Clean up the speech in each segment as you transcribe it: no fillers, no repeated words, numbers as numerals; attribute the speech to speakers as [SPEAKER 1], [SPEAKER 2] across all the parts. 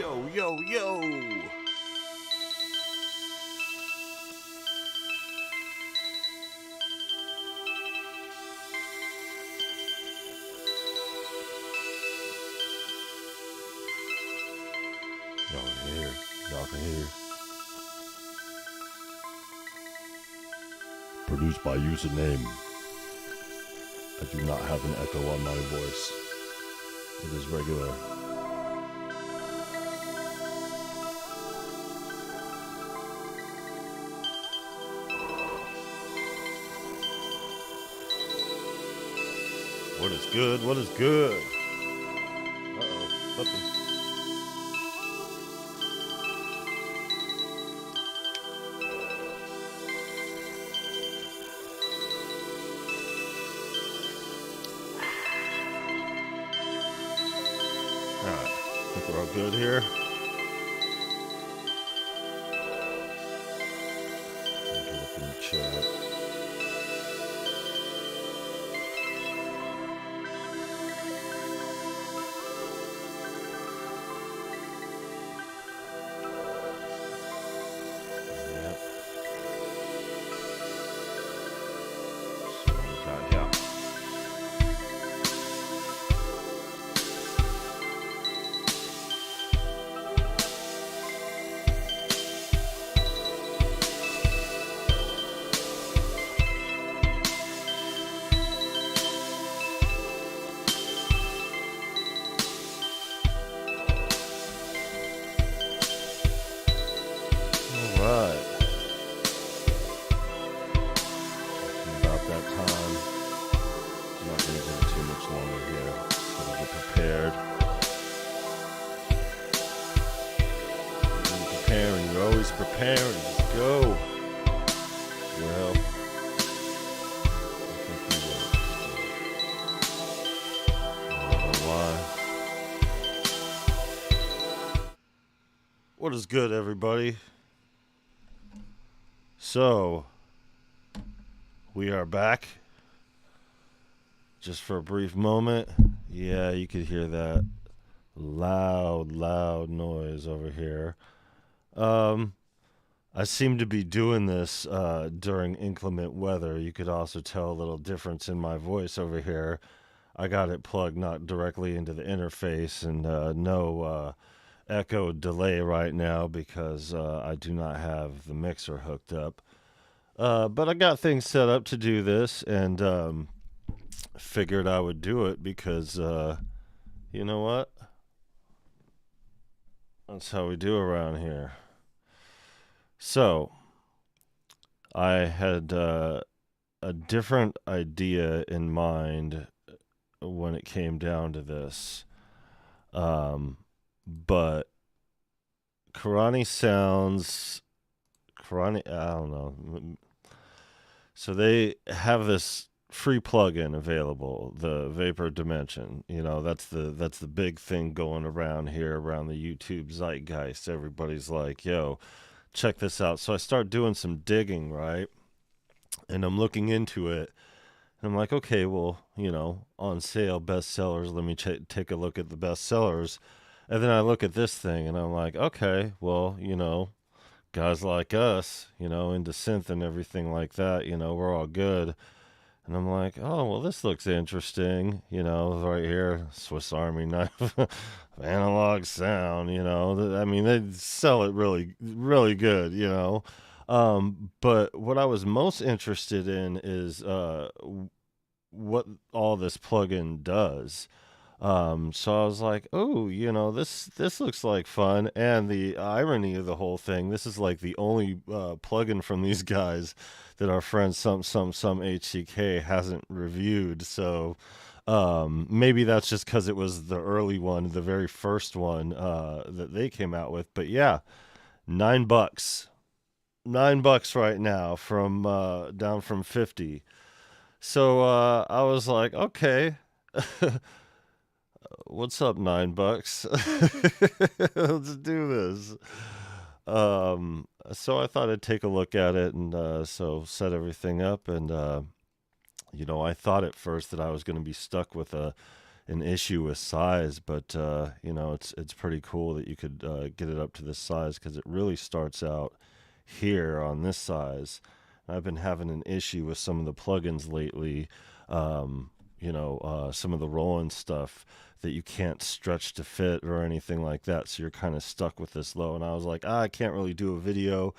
[SPEAKER 1] Yo, yo, yo! Y'all can hear. Y'all can hear. Produced by username. I do not have an echo on my voice. It is regular. What is good? What is good? Uh-oh. Something. Alright. I think we're all good here. Take a look in the chat. Preparing, just go. Well, I think we will. I don't know why. What is good, everybody? So, we are back. Just for a brief moment. Yeah, you could hear that loud noise over here. I seem to be doing this during inclement weather. You could also tell a little difference in my voice over here. I got it plugged not directly into the interface and no echo delay right now because I do not have the mixer hooked up. But I got things set up to do this and figured I would do it because you know what? That's how we do around here. So, I had a different idea in mind when it came down to this. But Karani sounds... Karani, I don't know. So they have this free plugin available, the Vapor Dimension. You know, that's the big thing going around here, around the YouTube zeitgeist. Everybody's like, yo... check this out. So I start doing some digging, right? And I'm looking into it. And I'm like, okay, well, you know, on sale, bestsellers. Let me take a look at the bestsellers. And then I look at this thing and I'm like, okay, well, you know, guys like us, you know, into synth and everything like that, you know, we're all good. And I'm like, oh, well, this looks interesting, you know, right here, Swiss Army knife, analog sound, you know. I mean, they sell it really, really good, you know. But what I was most interested in is what all this plugin does. So I was like, oh, you know, this looks like fun. And the irony of the whole thing, this is like the only plugin from these guys that our friend some HCK hasn't reviewed. So maybe that's just because it was the early one, the very first one that they came out with. But yeah, $9. $9 right now from down from 50. So I was like, okay. What's up, $9? Let's do this. So I thought I'd take a look at it and so set everything up. And, you know, I thought at first that I was going to be stuck with a an issue with size, but you know, it's pretty cool that you could get it up to this size, because it really starts out here on this size. I've been having an issue with some of the plugins lately. You know, some of the Roland stuff that you can't stretch to fit or anything like that. So you're kind of stuck with this low. And I was like, I can't really do a video,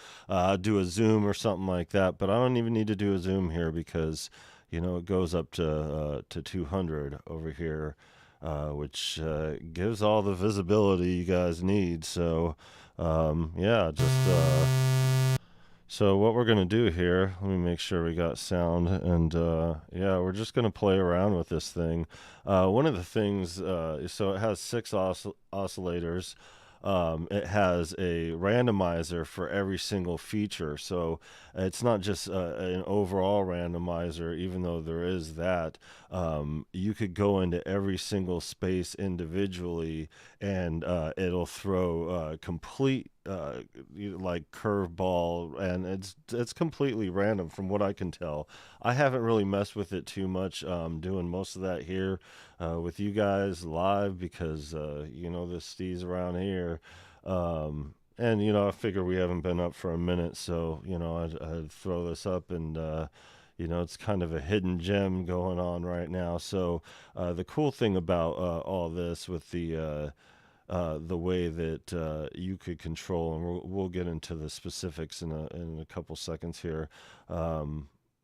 [SPEAKER 1] do a zoom or something like that. But I don't even need to do a zoom here, because, you know, it goes up to 200 over here, which gives all the visibility you guys need. So, yeah, so what we're going to do here, let me make sure we got sound, and yeah, we're just going to play around with this thing. One of the things, so it has 6 oscillators. It has a randomizer for every single feature, so it's not just an overall randomizer, even though there is that. You could go into every single space individually, and it'll throw complete like curveball, and it's completely random from what I can tell. I haven't really messed with it too much, doing most of that here with you guys live, because you know, the steez around here, and you know, I figure we haven't been up for a minute, so you know, I'd throw this up, and you know, it's kind of a hidden gem going on right now. So the cool thing about all this with the way that you could control, and we'll get into the specifics in a couple seconds here.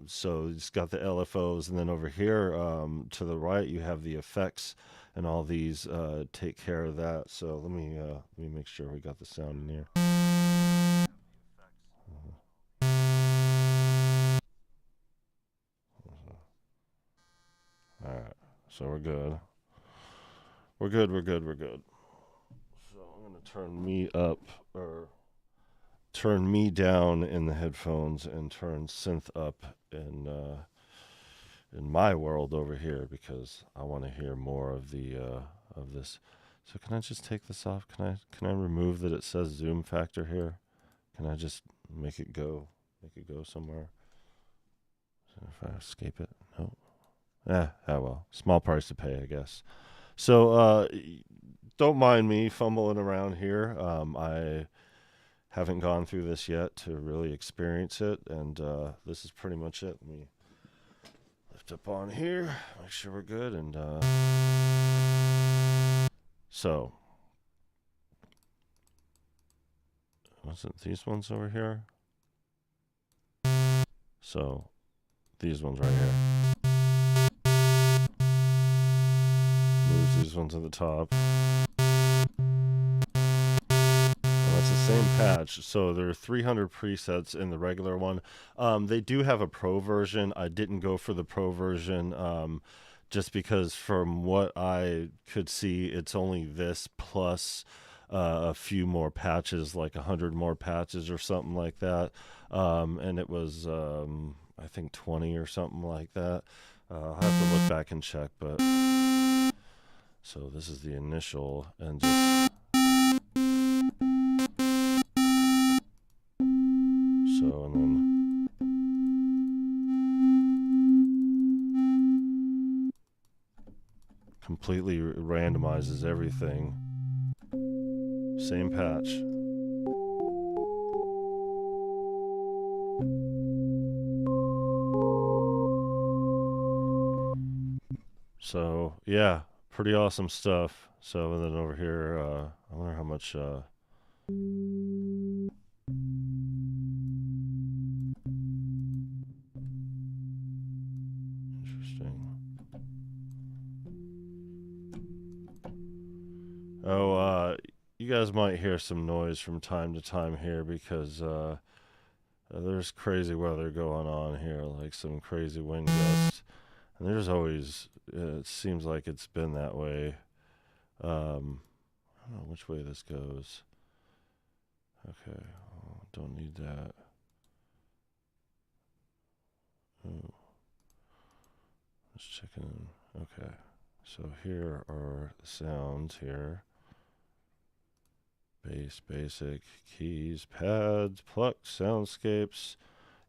[SPEAKER 1] So it's got the LFOs, and then over here to the right you have the effects, and all these take care of that. So let me make sure we got the sound in here. All right, so we're good. We're good. We're good. We're good. So I'm gonna turn me up, or turn me down in the headphones, and turn synth up in my world over here, because I want to hear more of the of this. So can I just take this off? Can I remove that it says zoom factor here? Can I just make it go somewhere? So if I escape it, no. Well, small price to pay, I guess. So don't mind me fumbling around here. I haven't gone through this yet to really experience it, and this is pretty much it. Let me lift up on here, make sure we're good, and so was it these ones over here? So these ones right here. Moves these ones to the top. It's the same patch. So there are 300 presets in the regular one. They do have a pro version. I didn't go for the pro version just because from what I could see, it's only this plus a few more patches, like 100 more patches or something like that. And it was, I think 20 or something like that. I'll have to look back and check, but so this is the initial, and just so, and then completely randomizes everything. Same patch. So yeah, pretty awesome stuff. So, and then over here, I wonder how much interesting. Oh, you guys might hear some noise from time to time here, because there's crazy weather going on here, like some crazy wind gusts. And there's always, it seems like it's been that way. I don't know which way this goes. Okay, don't need that. Oh, just checking. Okay, so here are the sounds here. Bass, basic, keys, pads, pluck, soundscapes.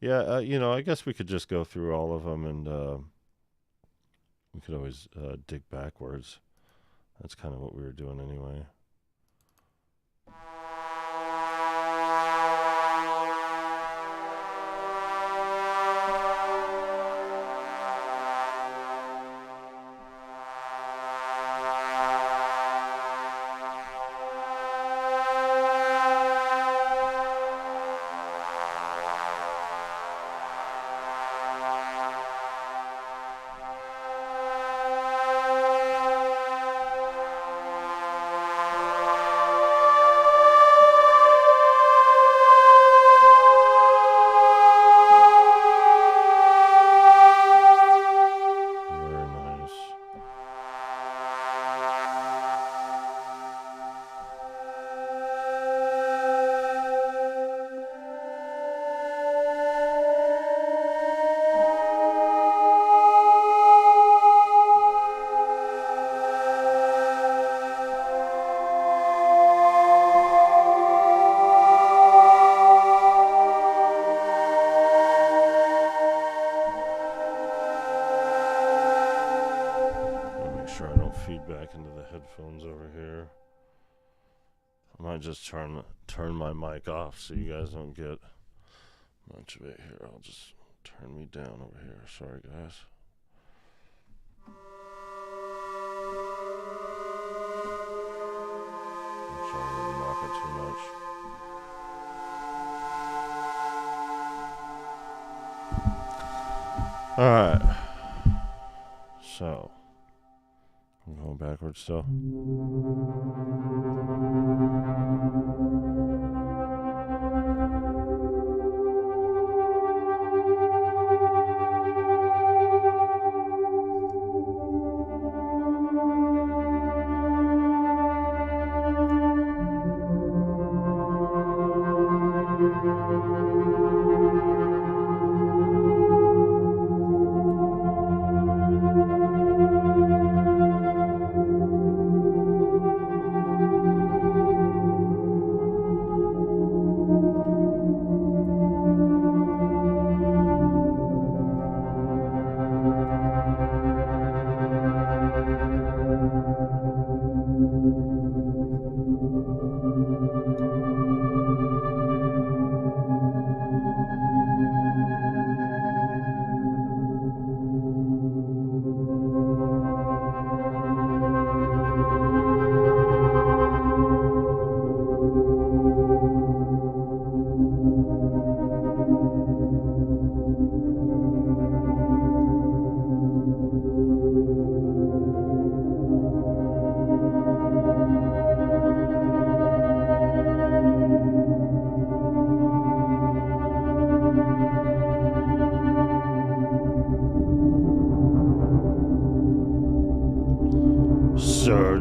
[SPEAKER 1] Yeah, you know, I guess we could just go through all of them, and we could always dig backwards. That's kind of what we were doing anyway. Sure I don't feed back into the headphones over here. I might just turn my mic off so you guys don't get much of it here. I'll just turn me down over here. Sorry, guys. I'm sorry I didn't knock it too much. Alright. So I'm going backwards still.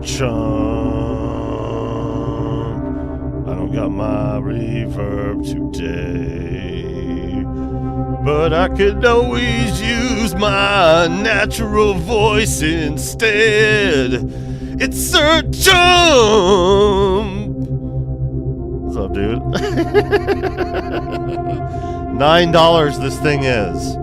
[SPEAKER 1] Chump. I don't got my reverb today, but I could always use my natural voice instead. It's Sir Chump. What's up, dude? $9 this thing is.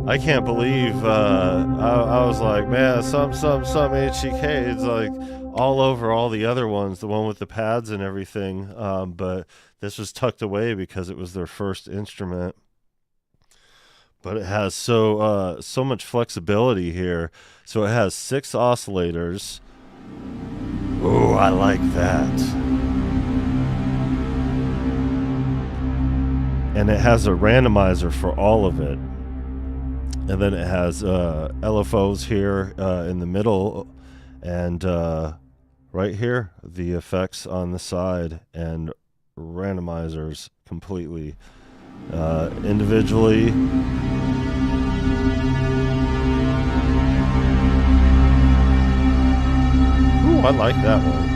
[SPEAKER 1] I can't believe, I was like, man, some HCK, it's like all over all the other ones, the one with the pads and everything, but this was tucked away because it was their first instrument. But it has so much flexibility here. So it has 6 oscillators. Oh, I like that. And it has a randomizer for all of it. And then it has LFOs here in the middle, and right here, the effects on the side, and randomizers completely individually. Ooh, I like that one.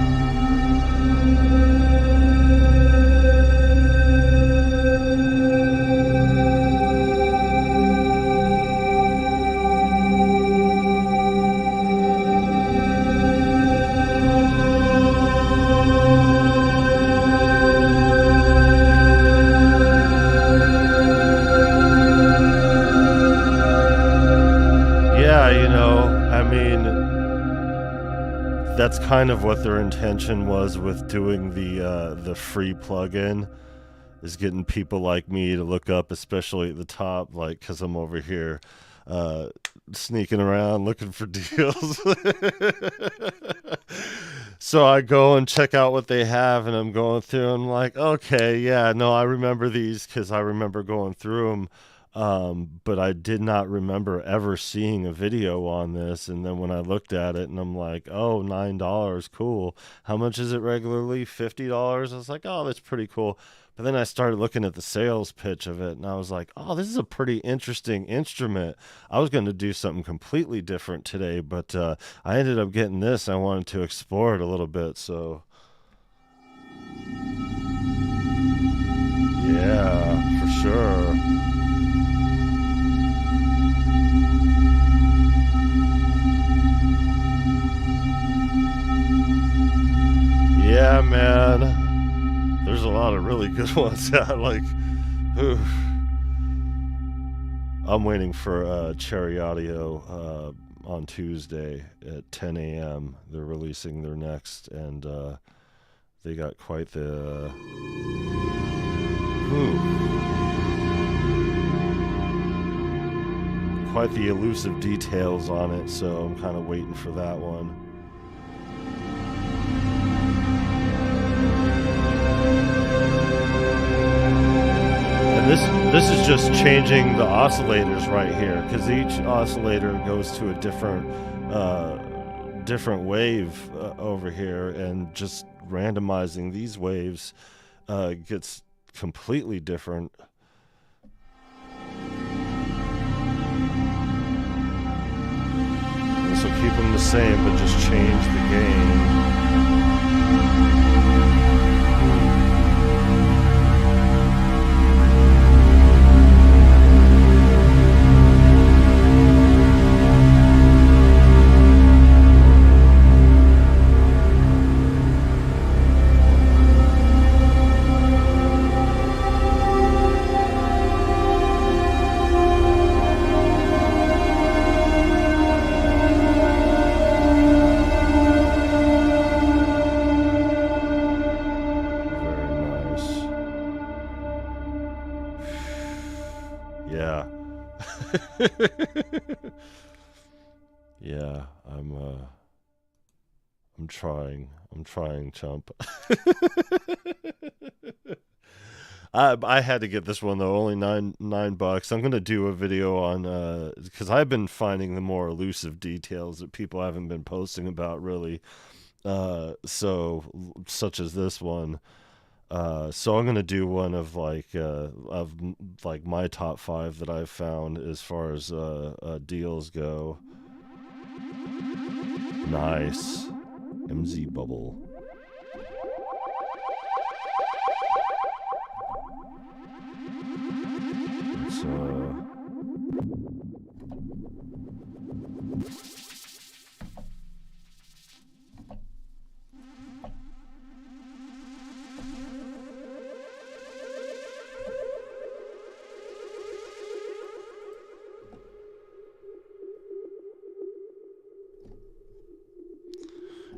[SPEAKER 1] that's kind of what their intention was with doing the free plugin, is getting people like me to look up, especially at the top, like, because I'm over here sneaking around looking for deals. So I go and check out what they have, and I'm going through, and I'm like, okay, yeah, no, I remember these because I remember going through them. But I did not remember ever seeing a video on this. And then when I looked at it, and I'm like, oh, $9, cool. How much is it regularly? $50. I was like, oh, that's pretty cool. But then I started looking at the sales pitch of it, and I was like, oh, this is a pretty interesting instrument. I was going to do something completely different today, but I ended up getting this. I wanted to explore it a little bit, so yeah, for sure. Yeah, man. There's a lot of really good ones. Like, oof. I'm waiting for Cherry Audio on Tuesday at 10 a.m. They're releasing their next, and they got quite the quite the elusive details on it. So I'm kind of waiting for that one. This is just changing the oscillators right here, because each oscillator goes to a different wave over here, and just randomizing these waves gets completely different. This will keep them the same, but just change the gain. Yeah. Yeah, I'm trying, chump. I had to get this one though, only $9. I'm gonna do a video on because I've been finding the more elusive details that people haven't been posting about really, so such as this one. So I'm gonna do one of like my top 5 that I've found as far as deals go. Nice. MZ Bubble. It's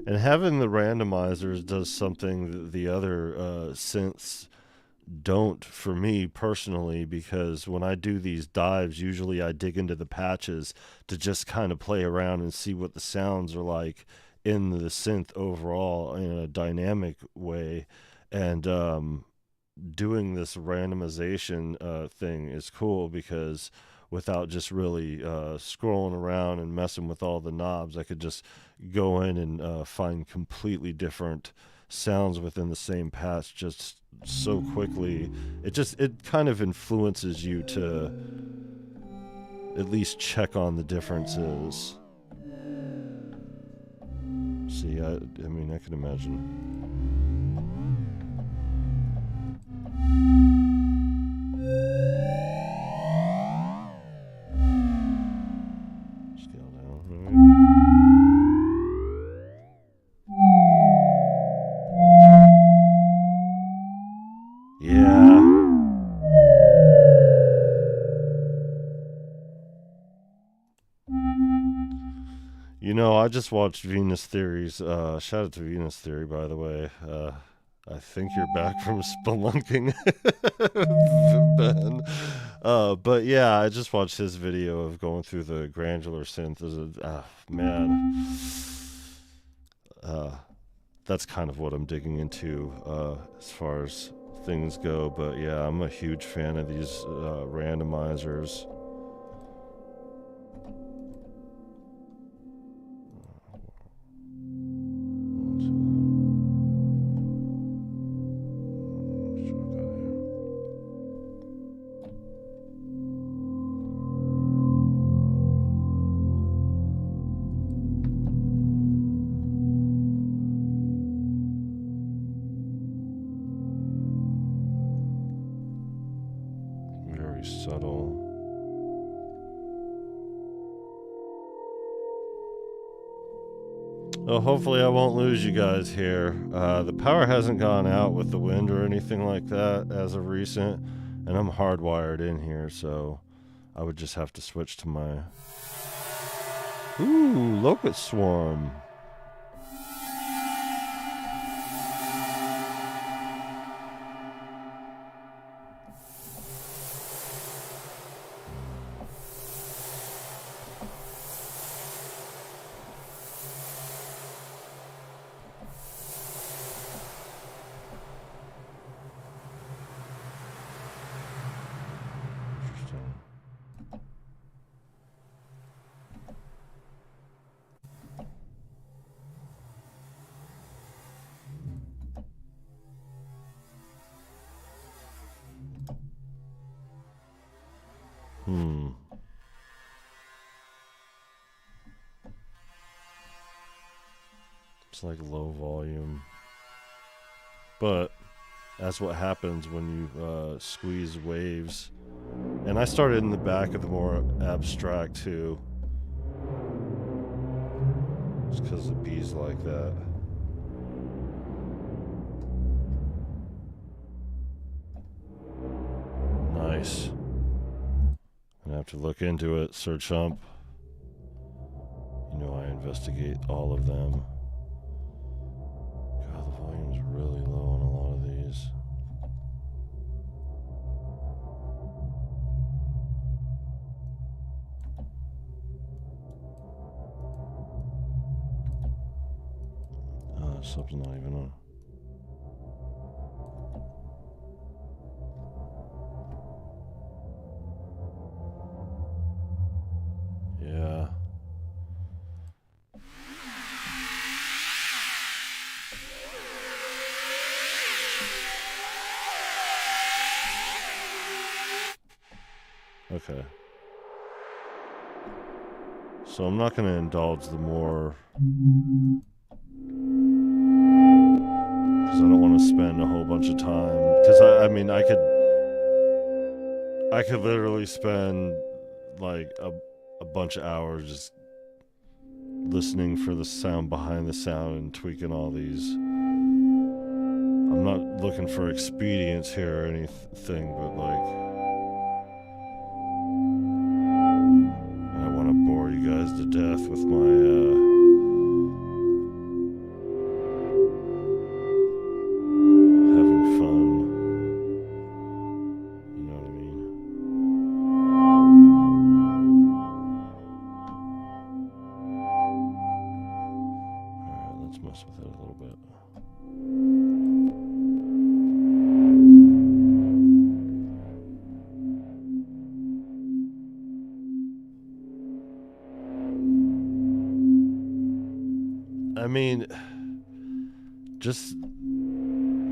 [SPEAKER 1] and having the randomizers does something that the other synths don't for me personally, because when I do these dives, usually I dig into the patches to just kind of play around and see what the sounds are like in the synth overall in a dynamic way. And doing this randomization thing is cool, because without just really scrolling around and messing with all the knobs, I could just go in and find completely different sounds within the same patch just so quickly. It kind of influences you to at least check on the differences. See, I mean, I can imagine. I just watched Venus Theory's. Shout out to Venus Theory, by the way. I think you're back from spelunking, Ben. But yeah, I just watched his video of going through the granular synth. Man, that's kind of what I'm digging into as far as things go. But yeah, I'm a huge fan of these randomizers. Subtle. Well, hopefully I won't lose you guys here. The power hasn't gone out with the wind or anything like that as of recent, and I'm hardwired in here, so I would just have to switch to my... Ooh, locust swarm. It's like low volume. But that's what happens when you squeeze waves. And I started in the back of the more abstract too. Just because the beat's like that. Nice. I'm gonna have to look into it, search up. I investigate all of them. God, the volume's really low on a lot of these. Oh, something's not even on. Yeah. Okay. So I'm not going to indulge the more, because I don't want to spend a whole bunch of time. Because I mean, I could literally spend like a bunch of hours just listening for the sound behind the sound and tweaking all these. I'm not looking for expedience here or anything, but like, I want to bore you guys to death with my having fun. You know what I mean? Alright, let's mess with it a little bit. I mean, just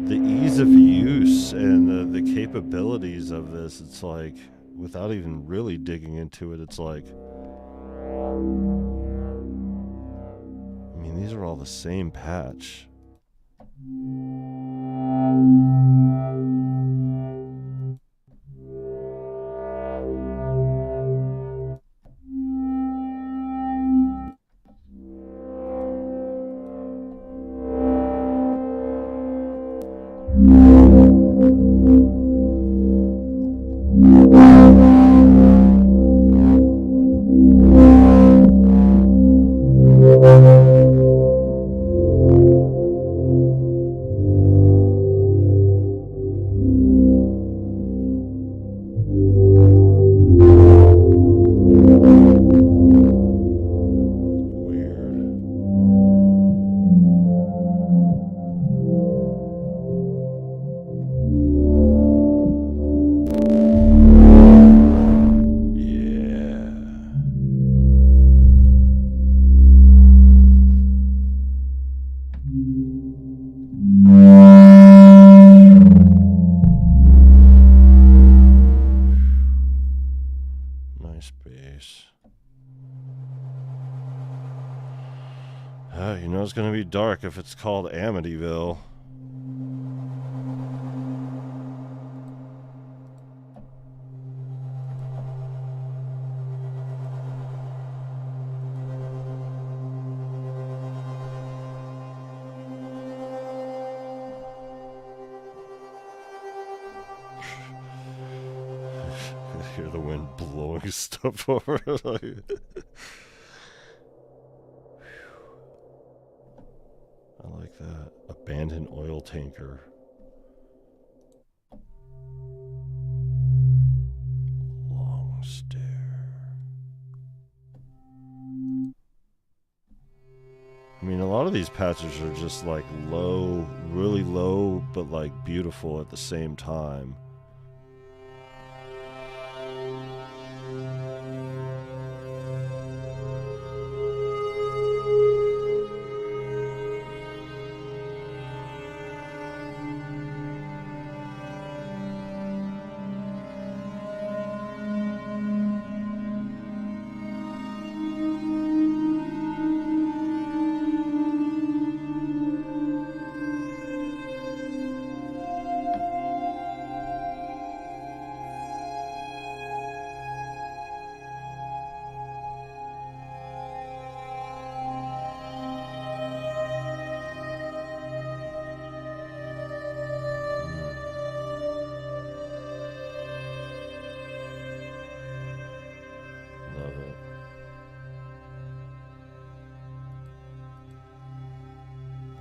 [SPEAKER 1] the ease of use and the capabilities of this, it's like, without even really digging into it, it's like, I mean, these are all the same patch. dark if it's called Amityville. I hear the wind blowing stuff over. I like that. Abandoned oil tanker. Long stare. I mean, a lot of these patches are just like low, really low, but like beautiful at the same time.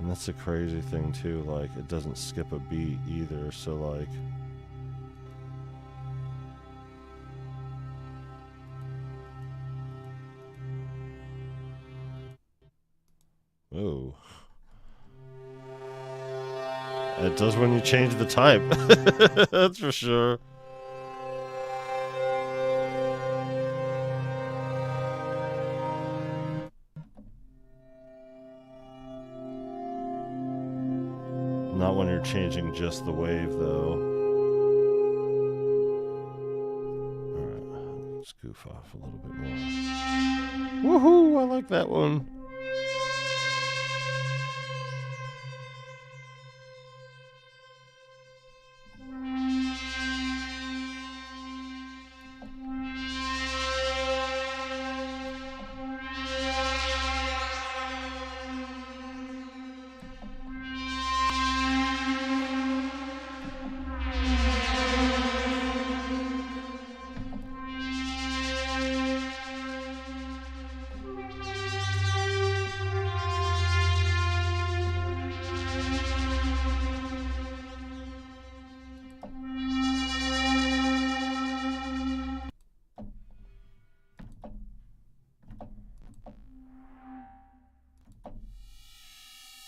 [SPEAKER 1] And that's a crazy thing too, like it doesn't skip a beat either, so like oh. It does when you change the type. That's for sure. Not when you're changing just the wave, though. Alright, let's goof off a little bit more. Woohoo! I like that one.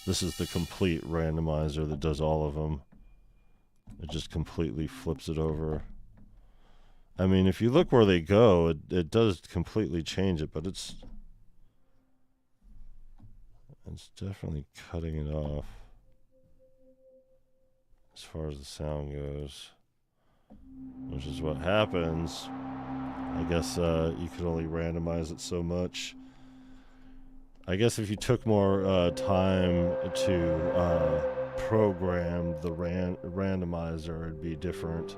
[SPEAKER 1] This is the complete randomizer that does all of them. It just completely flips it over. I mean, if you look where they go, it does completely change it, but it's definitely cutting it off as far as the sound goes, which is what happens. I guess you could only randomize it so much. I guess if you took more time to program the randomizer, it'd be different.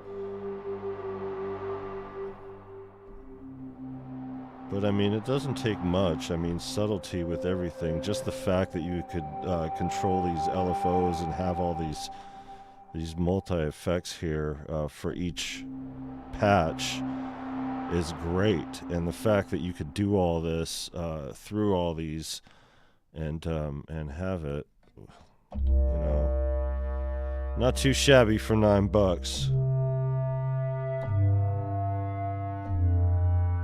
[SPEAKER 1] But I mean, it doesn't take much. I mean, subtlety with everything. Just the fact that you could control these LFOs and have all these multi-effects here for each patch is great, and the fact that you could do all this through all these and have it, you know, not too shabby for $9.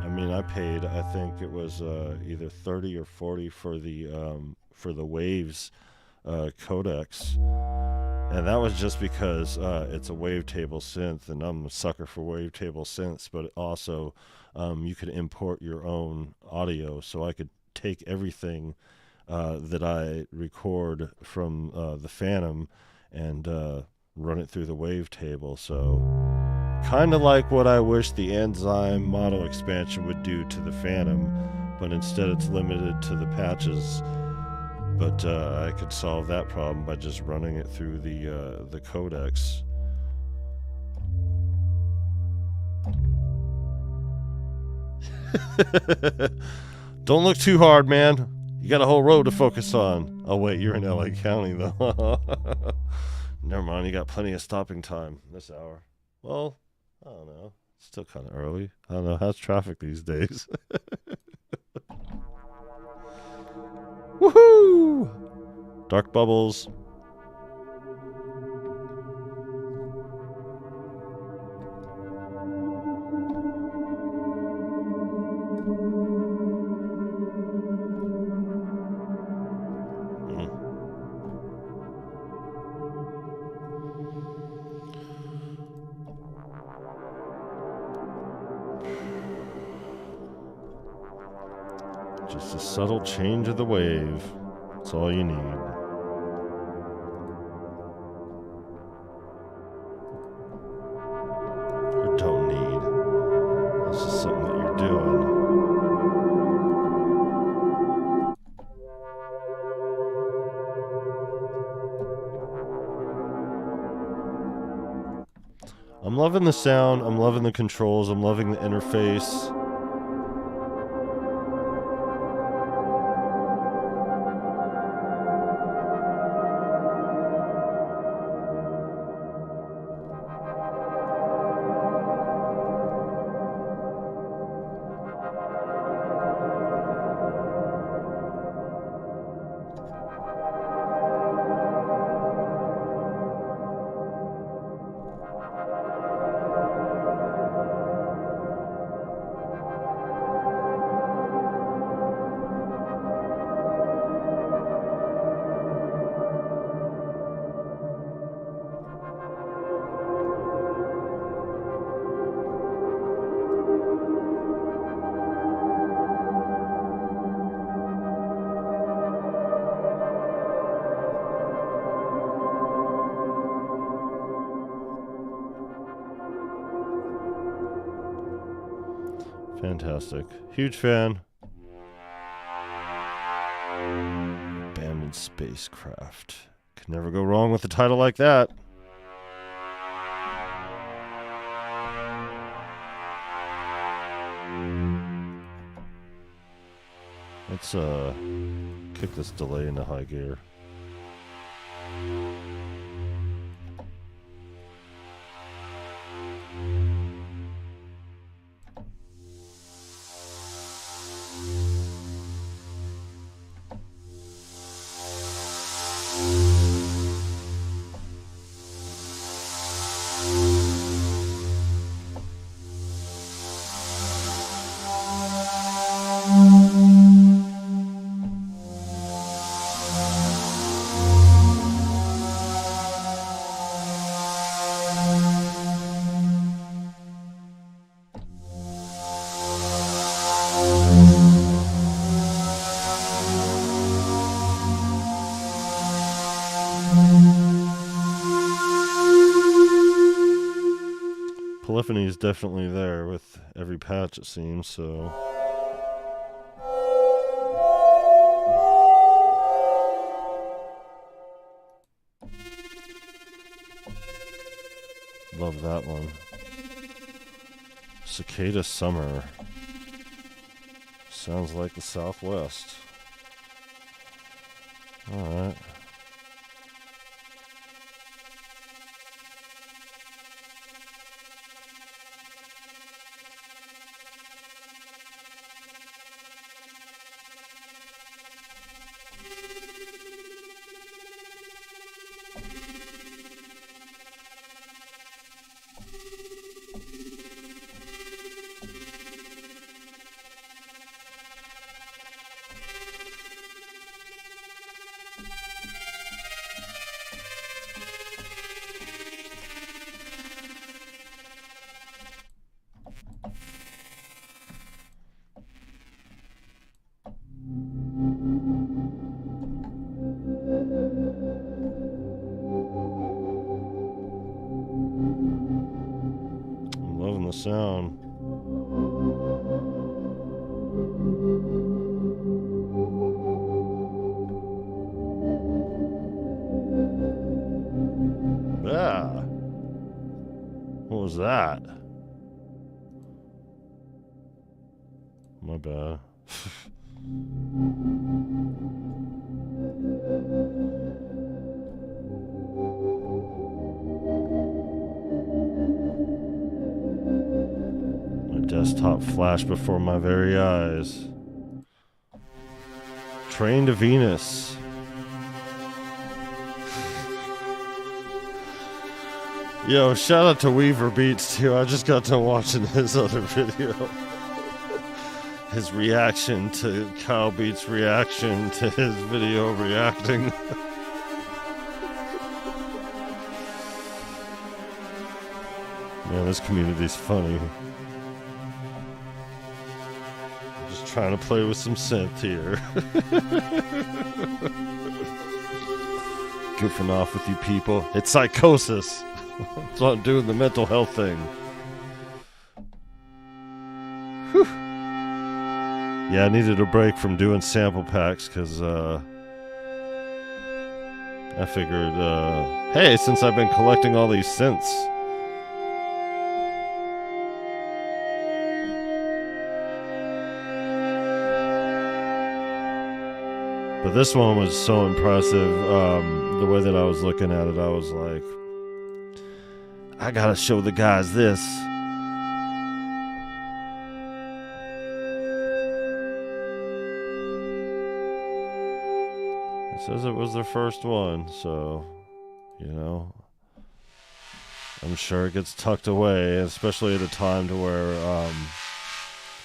[SPEAKER 1] I mean, I paid, I think it was either 30 or 40 for the Waves codecs. And that was just because it's a wavetable synth, and I'm a sucker for wavetable synths, but also you could import your own audio, so I could take everything that I record from the Phantom and run it through the wavetable. So kind of like what I wish the Enzyme model expansion would do to the Phantom, but instead it's limited to the patches But I could solve that problem by just running it through the codecs. Don't look too hard, man. You got a whole road to focus on. Oh wait, you're in LA County though. Never mind, you got plenty of stopping time this hour. Well, I don't know. It's still kind of early. I don't know. How's traffic these days? Woohoo! Dark bubbles. Just a subtle change of the wave. That's all you need. Or don't need. This is something that you're doing. I'm loving the sound. I'm loving the controls. I'm loving the interface. Fantastic. Huge fan. Abandoned spacecraft. Can never go wrong with a title like that. Let's kick this delay into high gear. Polyphony is definitely there with every patch, it seems, so... Love that one. Cicada Summer. Sounds like the Southwest. Alright. Sound. was that? My bad. My desktop flashed before my very eyes. Train to Venus. Yo, shout out to Weaver Beats too. I just got to watching his other video. His reaction to Kyle Beats' reaction to his video reacting. Man, this community's funny. I'm just trying to play with some synth here. Goofing off with you people. It's psychosis. That's what I'm doing, the mental health thing. Whew. Yeah, I needed a break from doing sample packs because I figured, hey, since I've been collecting all these synths, but this one was so impressive. The way that I was looking at it, I was like, I gotta show the guys this. It says it was their first one, so, you know, I'm sure it gets tucked away, especially at a time to where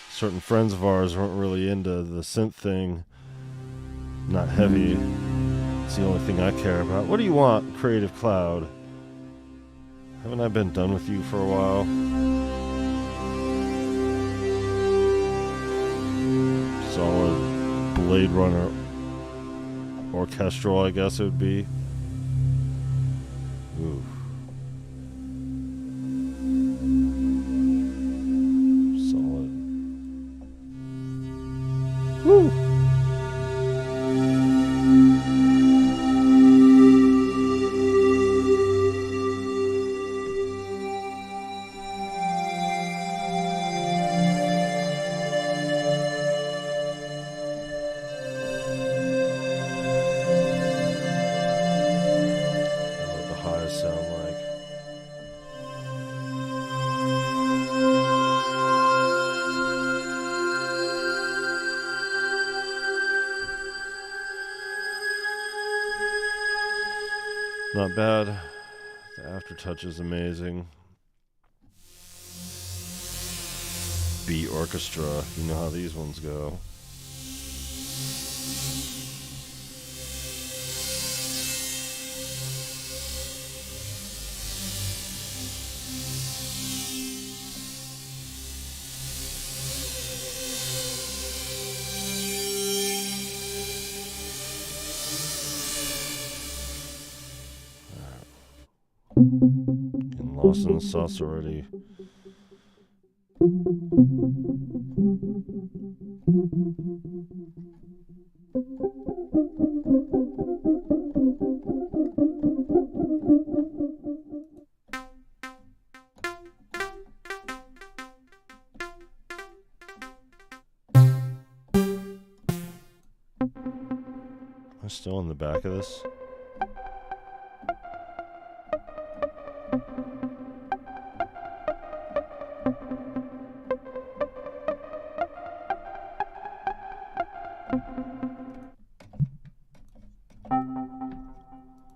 [SPEAKER 1] certain friends of ours weren't really into the synth thing. Not heavy. It's the only thing I care about. What do you want, Creative Cloud? Haven't I been done with you for a while? Solid Blade Runner orchestral, I guess it would be. Ooh. Solid. Woo! Not bad. The aftertouch is amazing. Beat orchestra. You know how these ones go. Getting lost in the sauce already. Am I still in the back of this?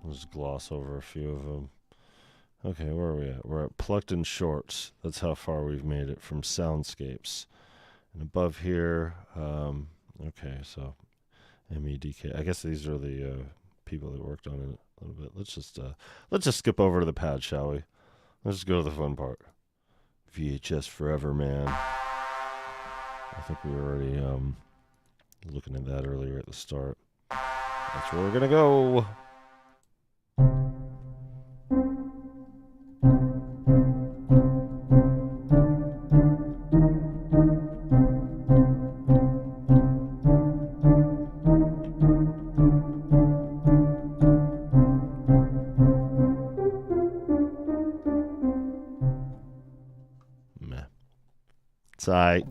[SPEAKER 1] Let's gloss over a few of them. Okay, where are we at? We're at Plucked in Shorts. That's how far we've made it from Soundscapes. And above here, okay, so MEDK. I guess these are the people that worked on it a little bit. Let's just skip over to the pad, shall we? Let's just go to the fun part. VHS Forever, man. I think we were already looking at that earlier at the start. That's where we're gonna go. It's alright.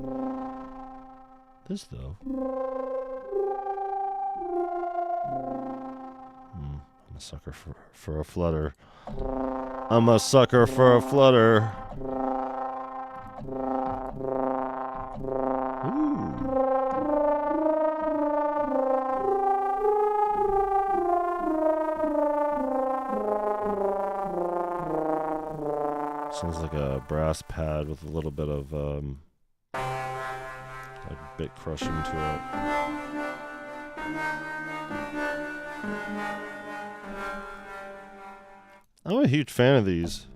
[SPEAKER 1] This though. I'm a sucker for a flutter. I'm a sucker for a flutter. Ooh. Sounds like a brass pad with a little bit of like bit crushing to it. I'm a huge fan of these.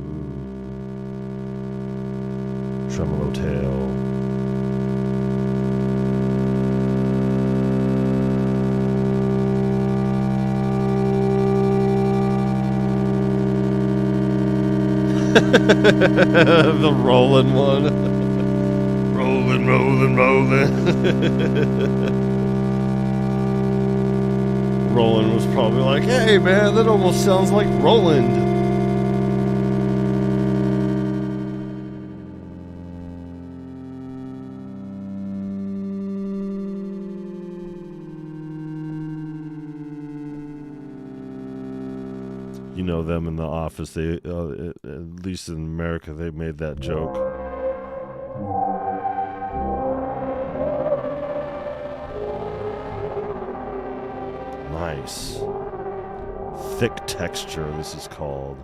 [SPEAKER 1] Ooh. Tremolo tail. The rolling one. Rolling. Roland was probably like, hey man, that almost sounds like Roland. You know them in the office, they at least in America they made that joke. Nice. Thick texture, this is called.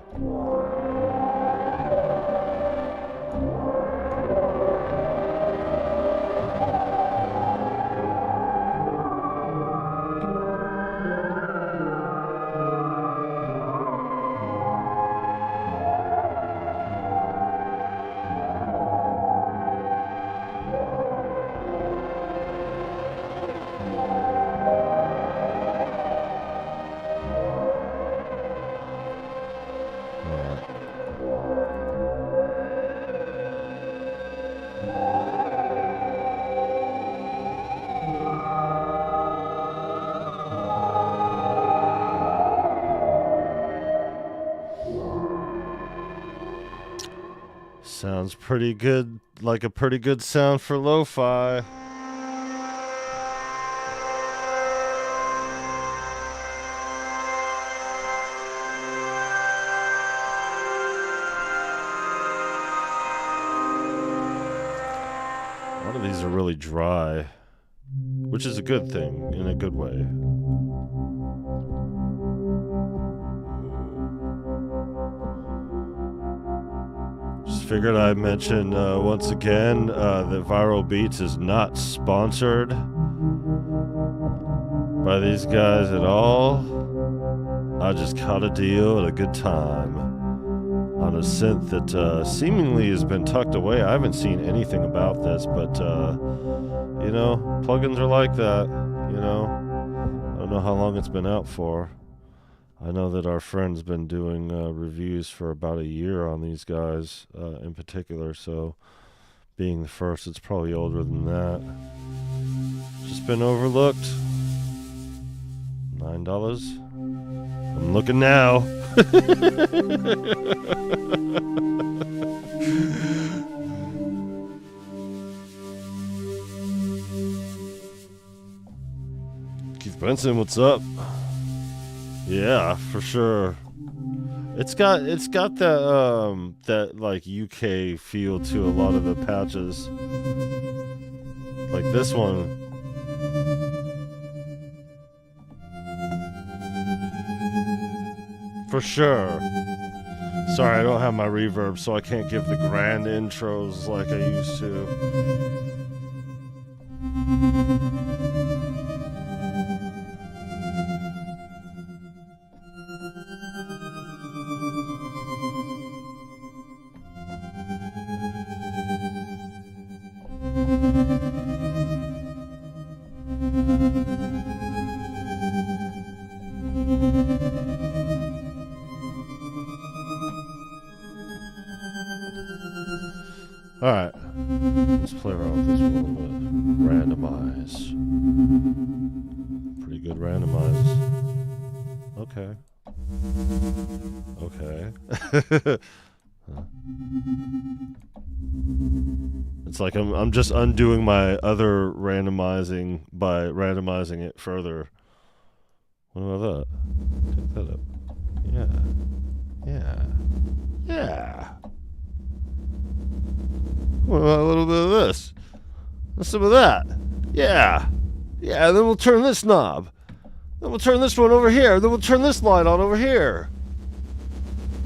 [SPEAKER 1] Sounds pretty good, like a pretty good sound for lo-fi. A lot of these are really dry, which is a good thing, in a good way. Figured I'd mention once again that Viral Beats is not sponsored by these guys at all. I just caught a deal at a good time on a synth that seemingly has been tucked away. I haven't seen anything about this, but you know, plugins are like that. You know, I don't know how long it's been out for. I know that our friend's been doing reviews for about a year on these guys in particular, so being the first, it's probably older than that. Just been overlooked. $9. I'm looking now. Keith Benson, what's up? Yeah, for sure. It's got that like UK feel to a lot of the patches. Like this one. For sure. Sorry, I don't have my reverb, so I can't give the grand intros like I used to. Alright, let's play around with this one a little bit. Randomize. Pretty good randomize. Okay. Okay. It's like I'm just undoing my other randomizing by randomizing it further. What about that? Take that up. Yeah. What about a little bit of this? And some of that. Yeah. Then we'll turn this knob. Then we'll turn this one over here. Then we'll turn this light on over here.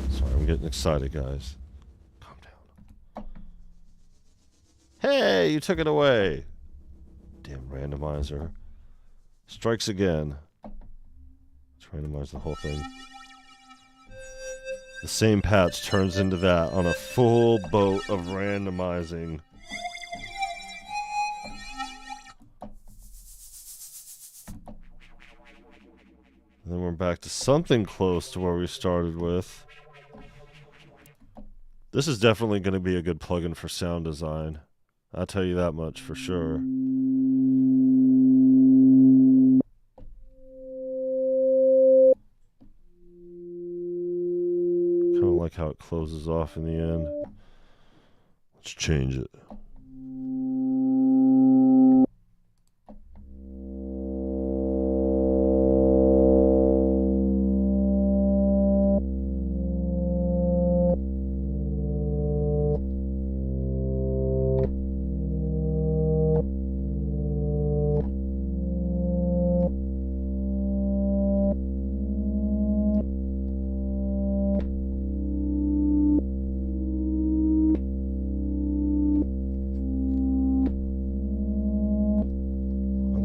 [SPEAKER 1] Sorry, I'm getting excited, guys. Calm down. Hey, you took it away. Damn randomizer. Strikes again. Let's randomize the whole thing. The same patch turns into that on a full boat of randomizing. And then we're back to something close to where we started with. This is definitely going to be a good plugin for sound design. I'll tell you that much for sure. Kind of like how it closes off in the end. Let's change it.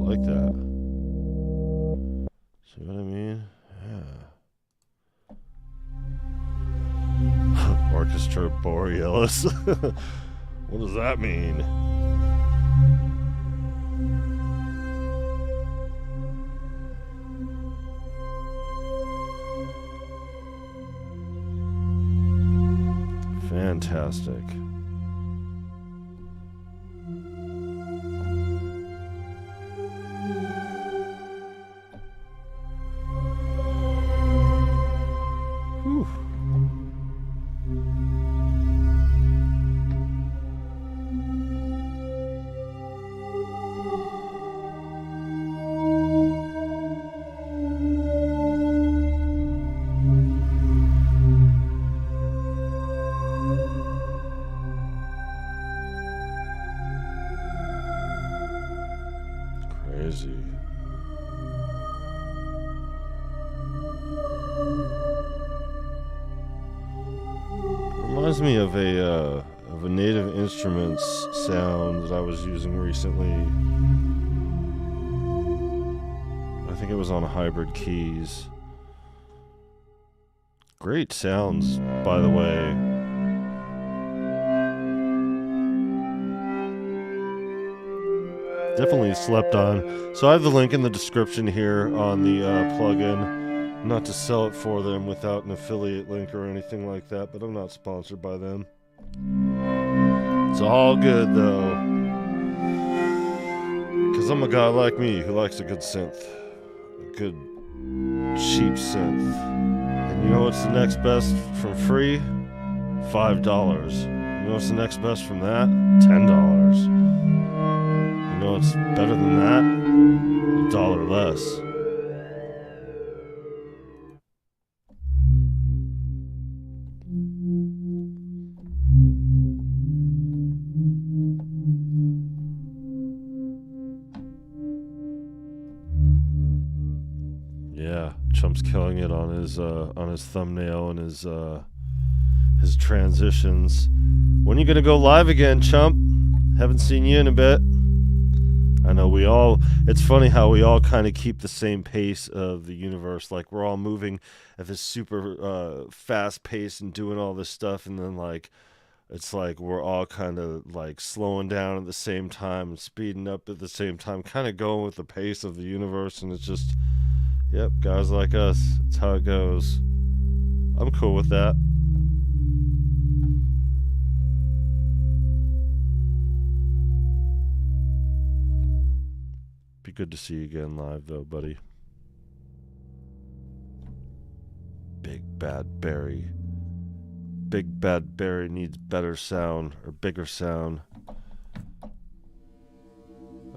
[SPEAKER 1] Like that. See what I mean? Yeah. Orchestra Borealis. What does that mean? Fantastic. Crazy. Reminds me of a Native Instruments sound that I was using recently. I think it was on hybrid keys. Great sounds, by the way. Definitely slept on. So I have the link in the description here on the plugin. Not to sell it for them without an affiliate link or anything like that, but I'm not sponsored by them. It's all good though, because I'm a guy like me who likes a good synth, a good cheap synth. And you know what's the next best from free? $5. You know what's the next best from that? $10. You know what's better than that? $1 less. Yeah, Chump's killing it on his thumbnail and his transitions. When are you gonna go live again, Chump? Haven't seen you in a bit. I know it's funny how we all kind of keep the same pace of the universe. Like we're all moving at this super fast pace and doing all this stuff, and then like it's like we're all kind of like slowing down at the same time and speeding up at the same time, kind of going with the pace of the universe. And it's just, yep, guys like us. It's how it goes. I'm cool with that. Be good to see you again live, though, buddy. Big Bad Barry. Big Bad Barry needs better sound, or bigger sound.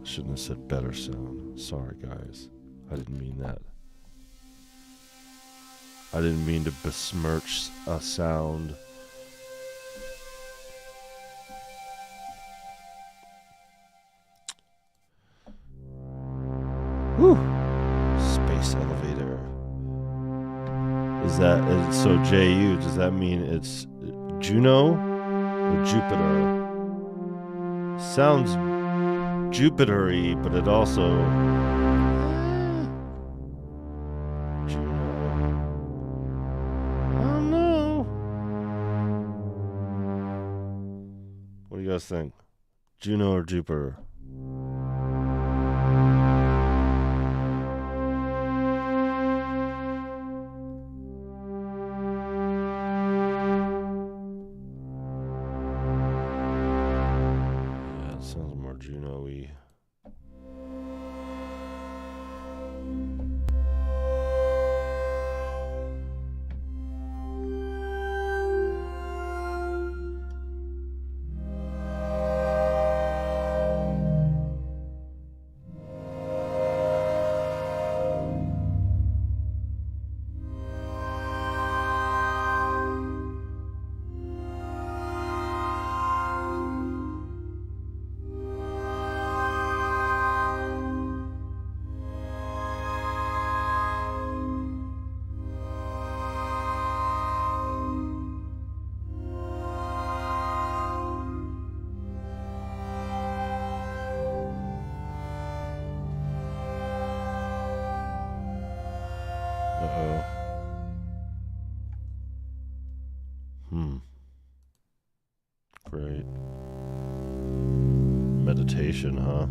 [SPEAKER 1] Shouldn't have said better sound. Sorry, guys. I didn't mean that. I didn't mean to besmirch a sound. Whew. Space elevator. Is that so? JU, does that mean it's Juno or Jupiter? Sounds Jupiter-y, but it also Juno. I don't know. What do you guys think? Juno or Jupiter? Juno-y. Uh-oh. Great. Meditation, huh?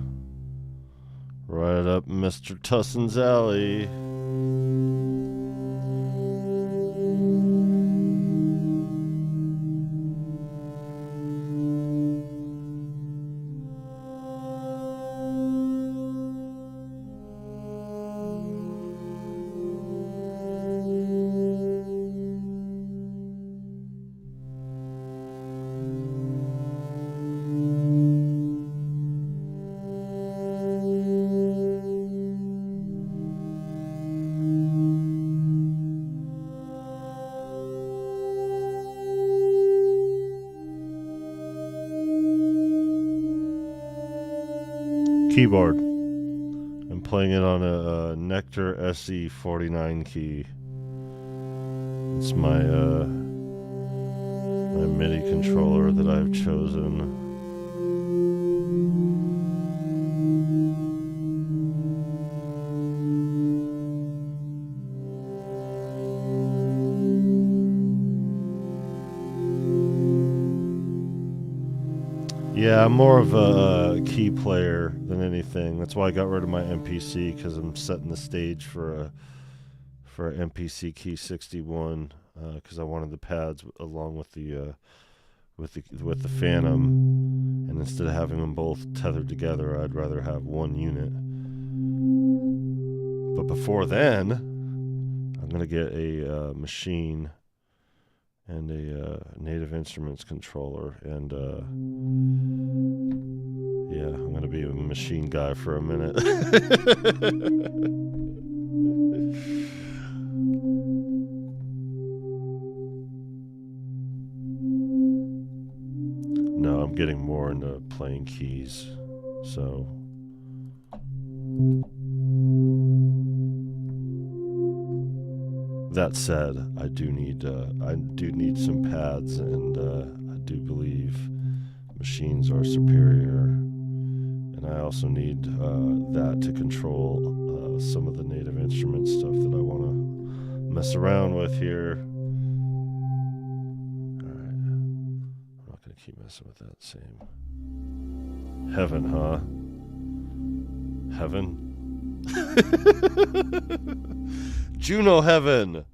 [SPEAKER 1] Right up Mr. Tusson's alley. Keyboard. I'm playing it on a Nectar SE49 key. It's my my MIDI controller that I've chosen. Yeah, I'm more of a key player than anything. That's why I got rid of my MPC, because I'm setting the stage for an MPC Key 61, because I wanted the pads along with the Phantom, and instead of having them both tethered together, I'd rather have one unit. But before then, I'm gonna get a machine and a Native Instruments controller, and yeah, I'm gonna be a machine guy for a minute. No, I'm getting more into playing keys, so. That said, I do need some pads, and I do believe machines are superior, and I also need that to control some of the Native Instruments stuff that I want to mess around with here. All right, I'm not gonna keep messing with that same. Heaven, huh? Heaven. Juno Heaven.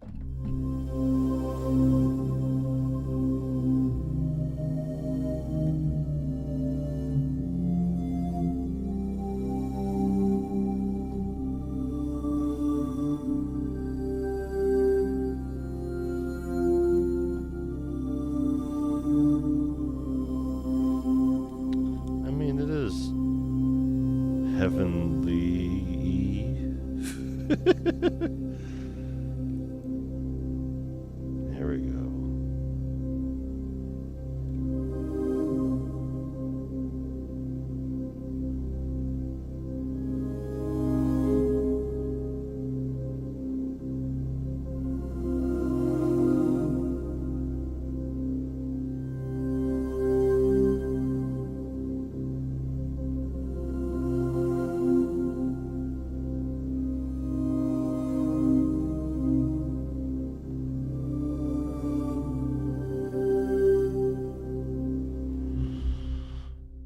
[SPEAKER 1] I mean, it is heavenly. Here we go.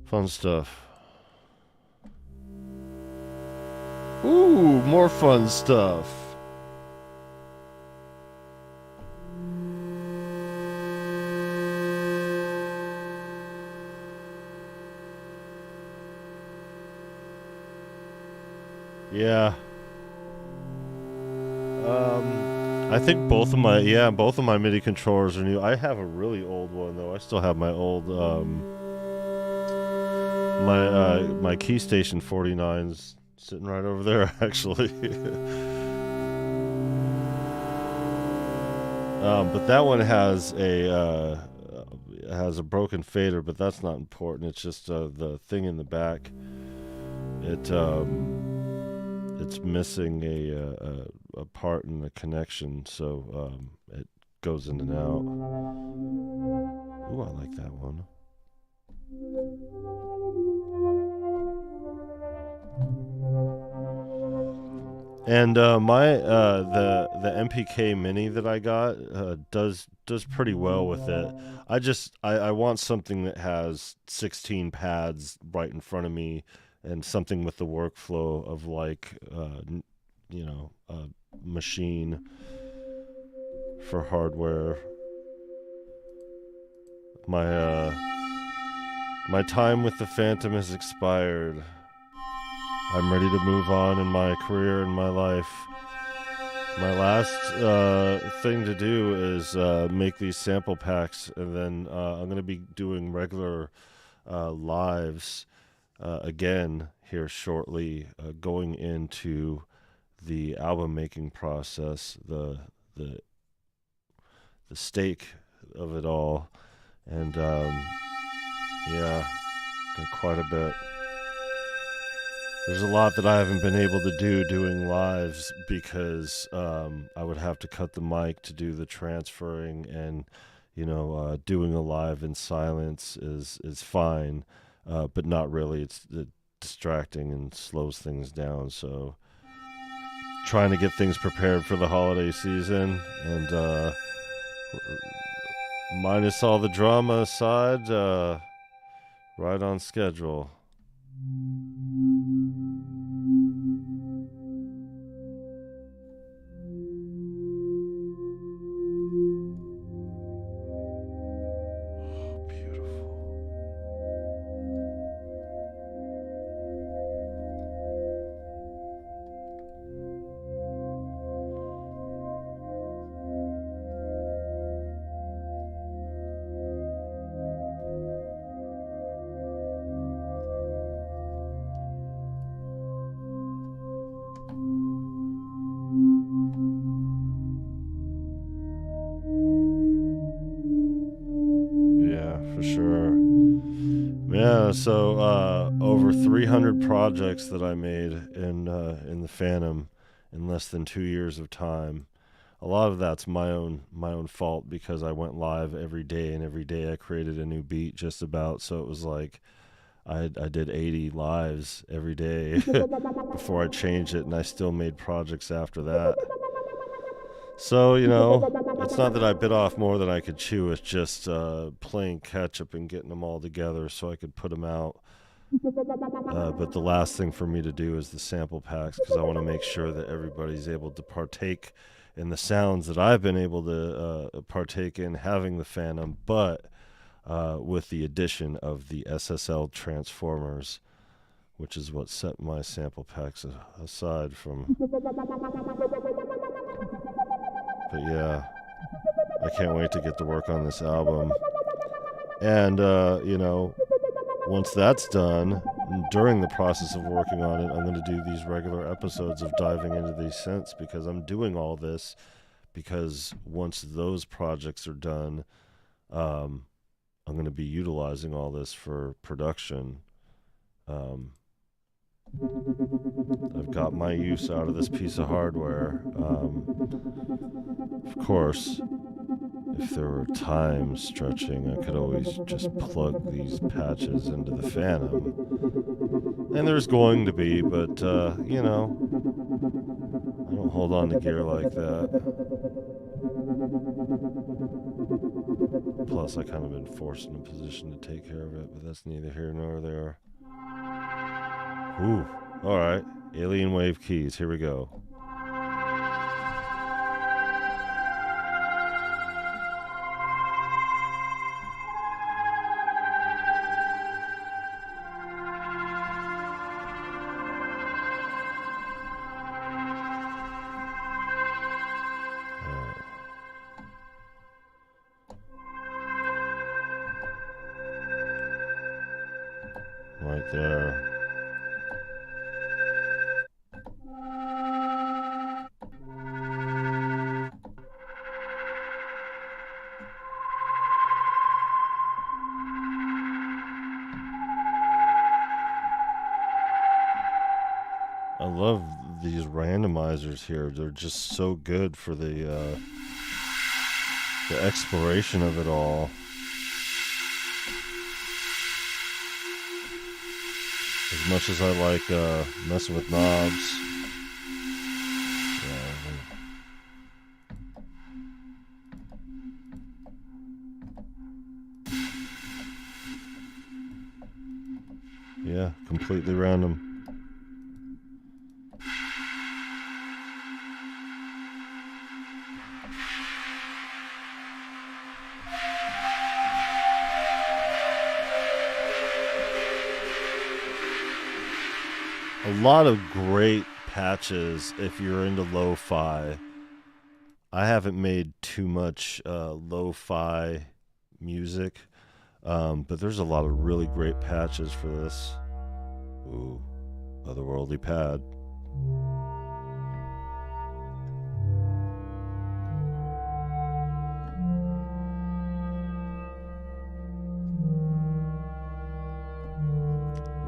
[SPEAKER 1] Fun stuff. Ooh, more fun stuff. Yeah. I think both of my MIDI controllers are new. I have a really old one though. I still have my old my Key Station 49's sitting right over there actually. But that one has a broken fader, but that's not important. It's just the thing in the back. It's missing a part in the connection, so it goes in and out. Ooh, I like that one. And the MPK Mini that I got does pretty well with it. I want something that has 16 pads right in front of me, and something with the workflow of like a machine for hardware. My time with the Phantom has expired. I'm ready to move on in my career and my life. My last thing to do is make these sample packs, and then I'm going to be doing regular lives again here shortly, going into the album making process, the stake of it all, and yeah, quite a bit. There's a lot that I haven't been able to do doing lives because I would have to cut the mic to do the transferring, and doing a live in silence is fine, but not really. It's distracting and slows things down. So trying to get things prepared for the holiday season, and minus all the drama aside, right on schedule. For sure. Yeah, so over 300 projects that I made in the Phantom in less than 2 years of time. A lot of that's my own fault, because I went live every day, and every day I created a new beat just about. So it was like I did 80 lives every day before I changed it, and I still made projects after that. So, it's not that I bit off more than I could chew. It's just playing catch up and getting them all together so I could put them out. But the last thing for me to do is the sample packs, because I want to make sure that everybody's able to partake in the sounds that I've been able to partake in having the Phantom, but with the addition of the SSL transformers, which is what set my sample packs aside from... But yeah, I can't wait to get to work on this album. And, once that's done, during the process of working on it, I'm going to do these regular episodes of diving into these synths, because I'm doing all this because once those projects are done, I'm going to be utilizing all this for production. I've got my use out of this piece of hardware. Of course, if there were time stretching, I could always just plug these patches into the Phantom. And there's going to be, but, you know, I don't hold on to gear like that. Plus, I kind of been forced in a position to take care of it, but that's neither here nor there. Ooh, alright. Alien Wave Keys, here we go. Right there. I love these randomizers here. They're just so good for the exploration of it all. As much as I like messing with knobs. Yeah, completely random. A lot of great patches if you're into lo-fi. I haven't made too much lo-fi music, but there's a lot of really great patches for this. Ooh, otherworldly pad.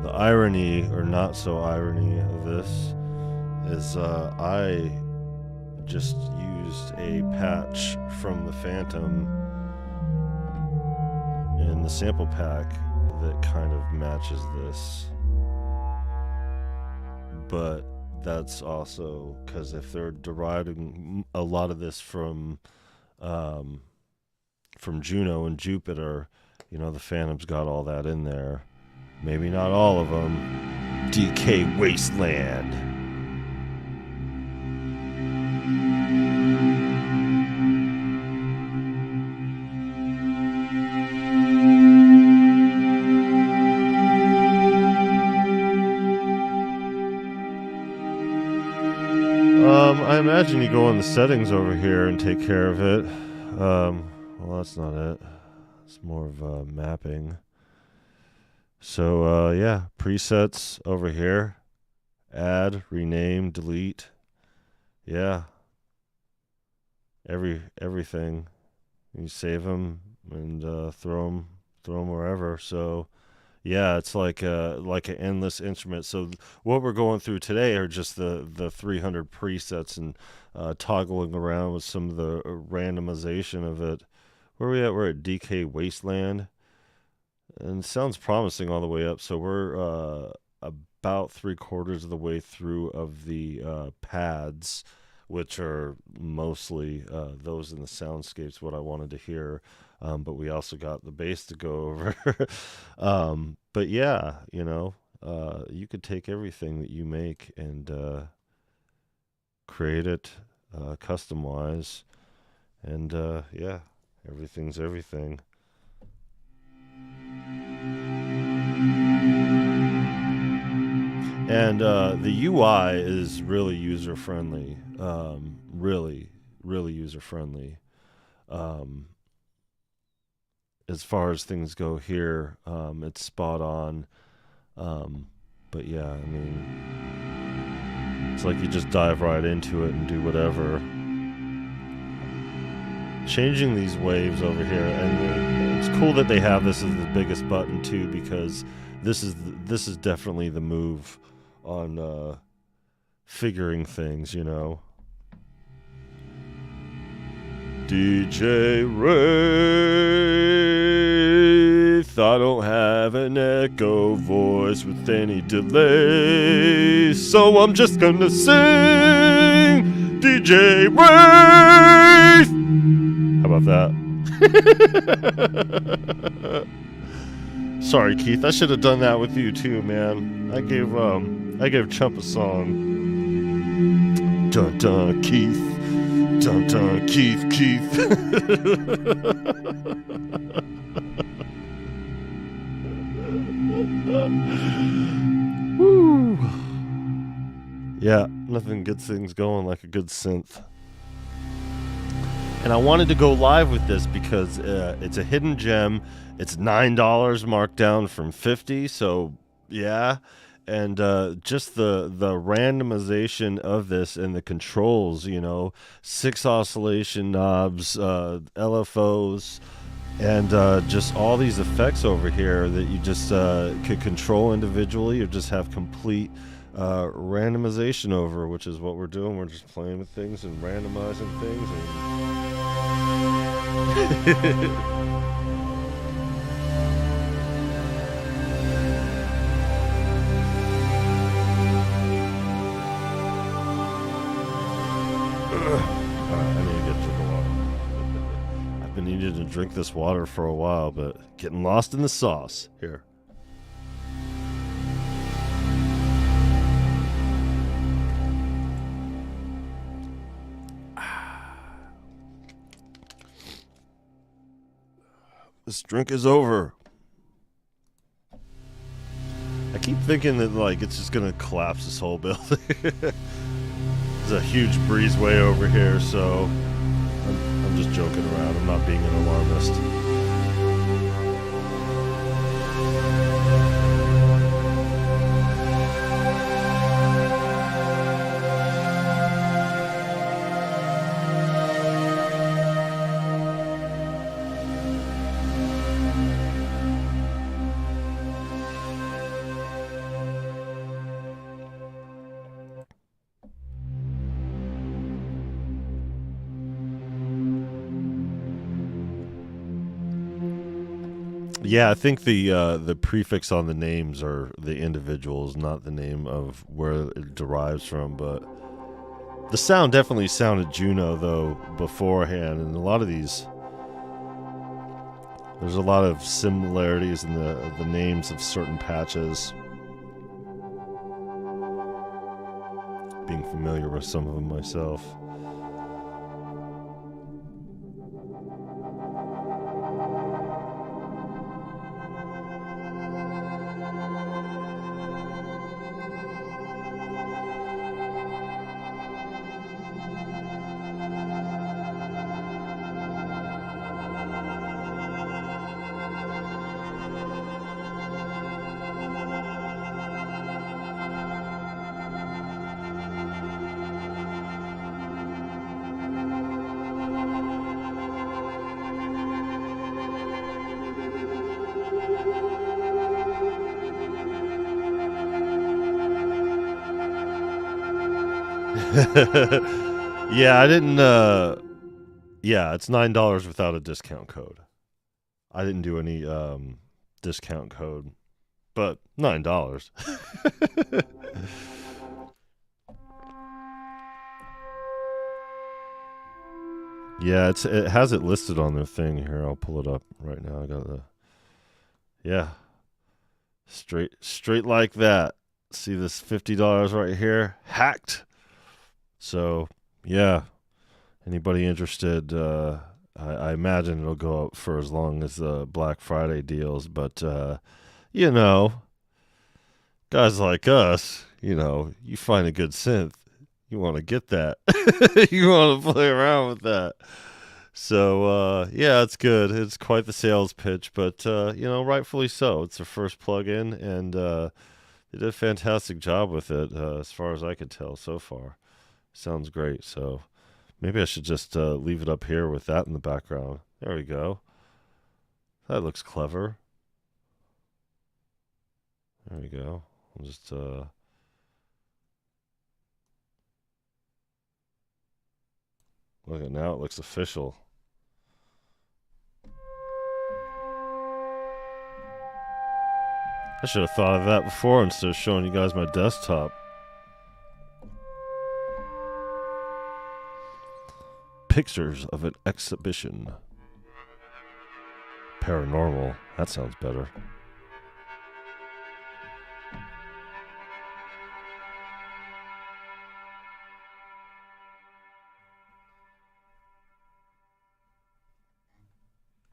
[SPEAKER 1] The irony, or not so irony, of this is I just used a patch from the Phantom in the sample pack that kind of matches this. But that's also because if they're deriving a lot of this from Juno and Jupiter, you know, the Phantom's got all that in there. Maybe not all of them. DK Wasteland. I imagine you go in the settings over here and take care of it. Well, that's not it. It's more of mapping. So, yeah, presets over here. Add, rename, delete. Yeah. Everything. You save them and throw them wherever. So, yeah, it's like an endless instrument. So what we're going through today are just the 300 presets and toggling around with some of the randomization of it. Where are we at? We're at DK Wasteland. And it sounds promising all the way up. So we're about 3/4 of the way through of the pads, which are mostly those in the soundscapes, what I wanted to hear. But we also got the bass to go over. But yeah, you know, you could take everything that you make and create it custom-wise. And yeah, everything's everything. And the UI is really user-friendly. Really user-friendly. As far as things go here, it's spot on. But yeah, I mean, it's like you just dive right into it and do whatever. Changing these waves over here, and it's cool that they have this as the biggest button too, because this is definitely the move on figuring things, you know. DJ Wraith, I don't have an echo voice with any delay, so I'm just gonna sing DJ Wraith. How about that? Sorry, Keith. I should have done that with you too, man. I gave Chump a song. Dun dun Keith. Dun dun Keith. Woo. Yeah, nothing gets things going like a good synth. And I wanted to go live with this because it's a hidden gem. It's $9 marked down from $50. So yeah, and just the randomization of this and the controls, you know, 6 oscillation knobs, LFOs, and just all these effects over here that you just could control individually or just have complete randomization over, which is what we're doing. We're just playing with things and randomizing things. I need to get a drink of water. I've been needing to drink this water for a while, but getting lost in the sauce here. This drink is over. I keep thinking that like it's just gonna collapse this whole building. There's a huge breezeway over here, so I'm just joking around. I'm not being an alarmist. Yeah, I think the prefix on the names are the individuals, not the name of where it derives from. But the sound definitely sounded Juno though beforehand, and a lot of these, there's a lot of similarities in the names of certain patches. Being familiar with some of them myself. Yeah, I didn't. Yeah, it's $9 without a discount code. I didn't do any discount code, but $9. Yeah, it has it listed on their thing here. I'll pull it up right now. I got yeah, straight like that. See this $50 right here, hacked. So yeah, anybody interested? I imagine it'll go up for as long as the Black Friday deals, but you know, guys like us, you know, you find a good synth, you want to get that, you want to play around with that. So yeah, it's good. It's quite the sales pitch, but rightfully so. It's their first plugin, and they did a fantastic job with it, as far as I could tell so far. Sounds great. So maybe I should just leave it up here with that in the background. There we go. That looks clever. There we go. I'll just look at now. It looks official. I should have thought of that before instead of showing you guys my desktop. Pictures of an exhibition. Paranormal. That sounds better.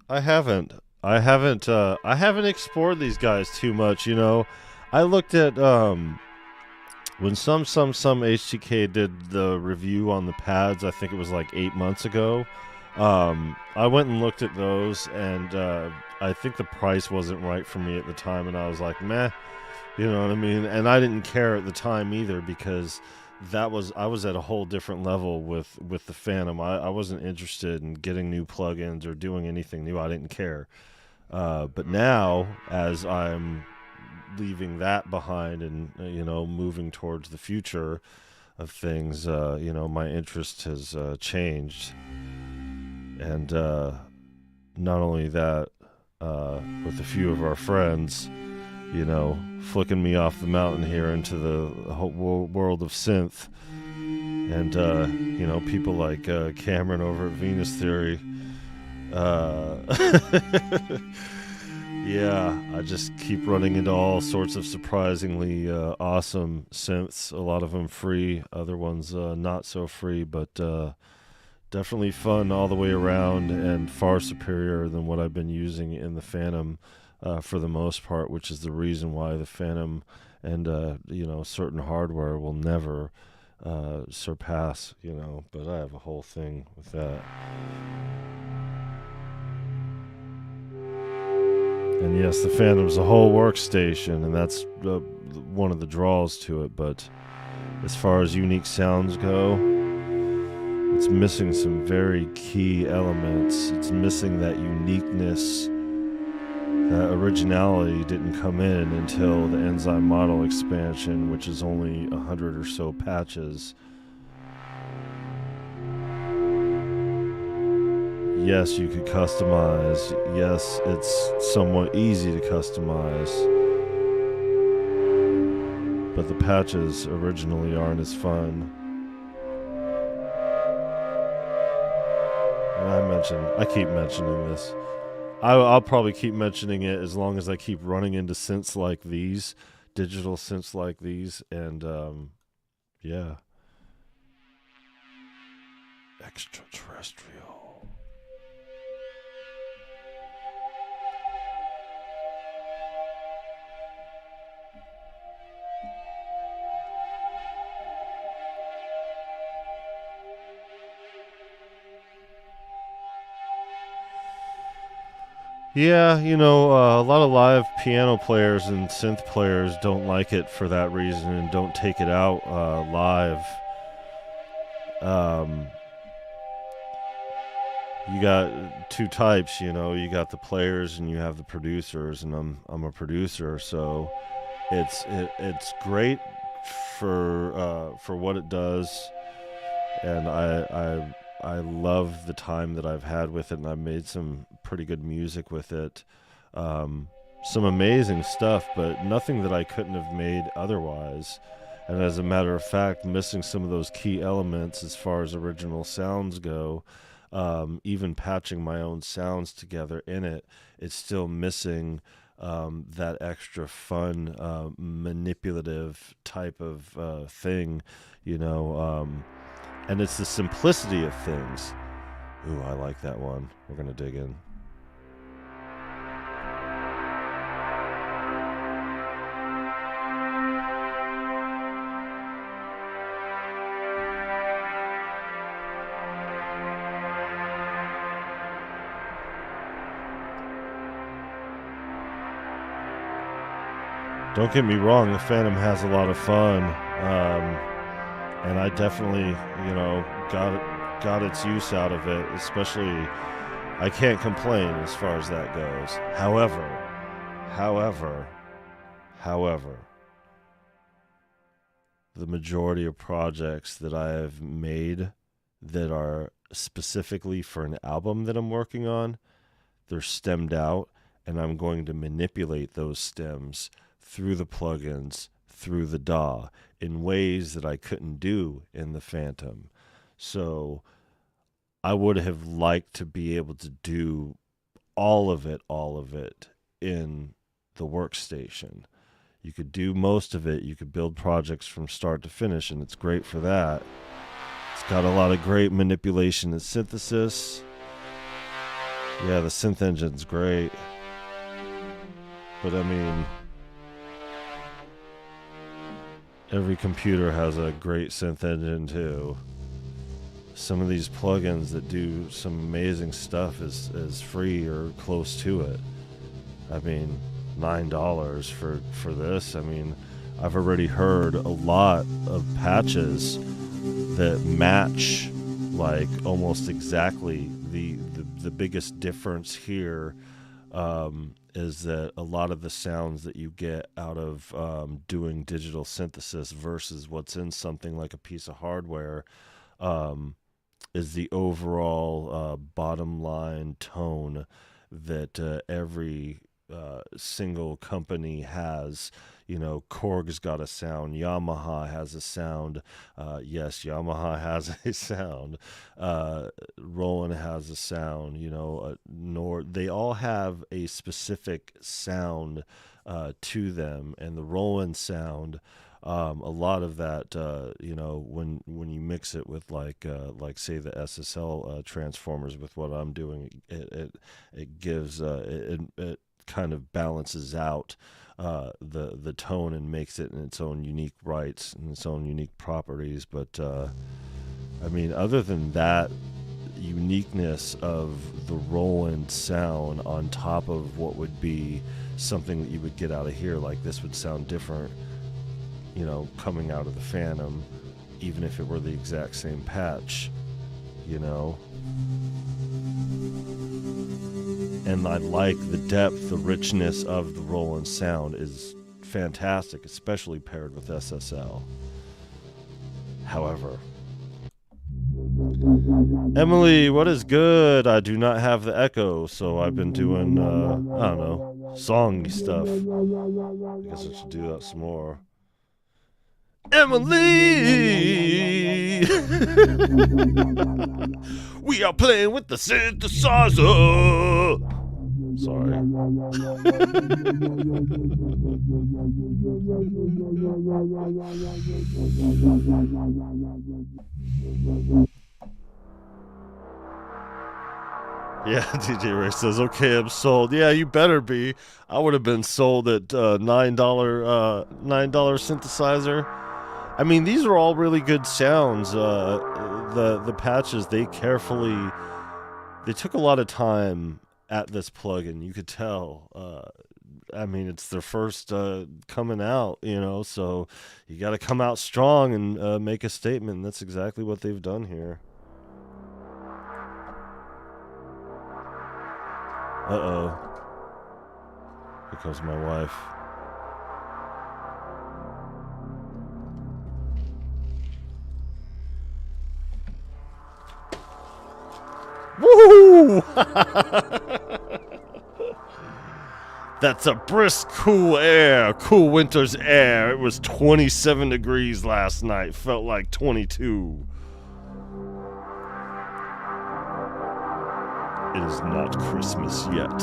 [SPEAKER 1] I haven't. I haven't explored these guys too much. I looked at when some HTK did the review on the pads. I think it was like 8 months ago. I went and looked at those, and I think the price wasn't right for me at the time, and I was like, meh. You know what I mean? And I didn't care at the time either, because I was at a whole different level with the Phantom. I wasn't interested in getting new plugins or doing anything new. I didn't care. But now, as I'm leaving that behind and moving towards the future of things, my interest has changed. And not only that, with a few of our friends, flicking me off the mountain here into the whole world of synth. And, people like Cameron over at Venus Theory. Yeah, I just keep running into all sorts of surprisingly awesome synths. A lot of them free, other ones not so free, but definitely fun all the way around and far superior than what I've been using in the Phantom. For the most part, which is the reason why the Phantom and certain hardware will never surpass. But I have a whole thing with that. And yes, the Phantom's a whole workstation, and that's one of the draws to it. But as far as unique sounds go, it's missing some very key elements. It's missing that uniqueness. That originality didn't come in until the Enzyme model expansion, which is only 100 or so patches. Yes, you could customize. Yes, it's somewhat easy to customize. But the patches originally aren't as fun. And I keep mentioning this. I'll probably keep mentioning it as long as I keep running into synths like these, digital synths like these, and yeah. Extraterrestrial. Yeah, a lot of live piano players and synth players don't like it for that reason and don't take it out live. You got two types, you got the players and you have the producers, and I'm a producer, so it's great for what it does, and I love the time that I've had with it, and I've made some pretty good music with it. Some amazing stuff, but nothing that I couldn't have made otherwise. And as a matter of fact, missing some of those key elements as far as original sounds go, even patching my own sounds together in it, it's still missing that extra fun, manipulative type of thing, and it's the simplicity of things. Ooh, I like that one. We're going to dig in. Don't get me wrong, the Phantom has a lot of fun, and I definitely, got its use out of it. Especially, I can't complain as far as that goes. However, the majority of projects that I have made that are specifically for an album that I'm working on, they're stemmed out, and I'm going to manipulate those stems through the plugins, through the DAW, in ways that I couldn't do in the Phantom. So I would have liked to be able to do all of it in the workstation. You could do most of it. You could build projects from start to finish, and it's great for that. It's got a lot of great manipulation and synthesis. Yeah, the synth engine's great. But I mean, every computer has a great synth engine too. Some of these plugins that do some amazing stuff is free or close to it. I mean, $9 for this. I mean, I've already heard a lot of patches that match like almost exactly. The biggest difference here is that a lot of the sounds that you get out of doing digital synthesis versus what's in something like a piece of hardware is the overall bottom line tone that every single company has. Korg's got a sound. Yamaha has a sound. Yes, Yamaha has a sound. Roland has a sound. They all have a specific sound to them, and the Roland sound. A lot of that, when you mix it with like say the SSL transformers with what I'm doing, it gives it kind of balances out the tone and makes it in its own unique rights and its own unique properties. But I mean, other than that uniqueness of the Roland sound on top of what would be something that you would get out of here, like this would sound different, coming out of the Phantom, even if it were the exact same patch, And I like the depth, the richness of the Roland sound is fantastic, especially paired with SSL. However, Emily, what is good? I do not have the echo, so I've been doing, songy stuff. I guess I should do that some more. Emily! We are playing with the synthesizer! Sorry. Yeah, DJ Ray says, okay, I'm sold. Yeah, you better be. I would have been sold at $9 synthesizer. I mean, these are all really good sounds. The patches, they took a lot of time at this plugin. You could tell. I mean, it's their first coming out, so you got to come out strong and make a statement. And that's exactly what they've done here. Uh-oh. Here comes my wife. Woo! That's a brisk, cool air. Cool winter's air. It was 27 degrees last night. Felt like 22. It is not Christmas yet.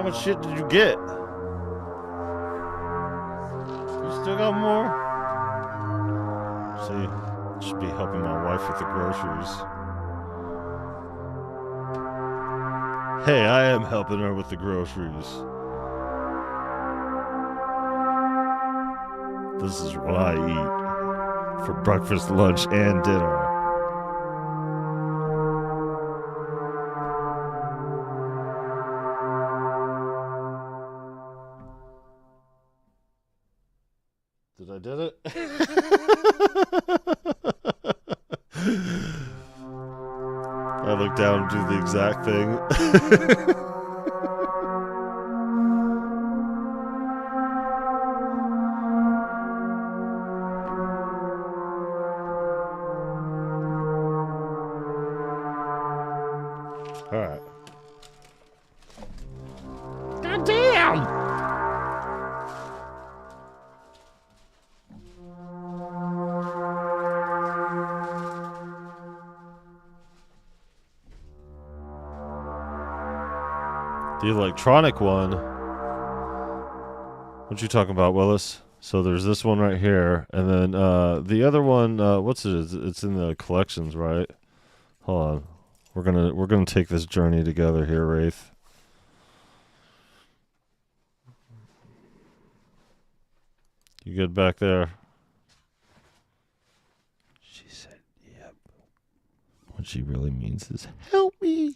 [SPEAKER 1] How much shit did you get? You still got more? See, should be helping my wife with the groceries. Hey, I am helping her with the groceries. This is what I eat for breakfast, lunch, and dinner. I did it. I look down and do the exact thing. All right. God damn! The electronic one. What you talking about, Willis? So there's this one right here, and then the other one. What's it? It's in the collections, right? Hold on. We're gonna take this journey together here, Wraith. You good back there? She said, "Yep." What she really means is, "Help me."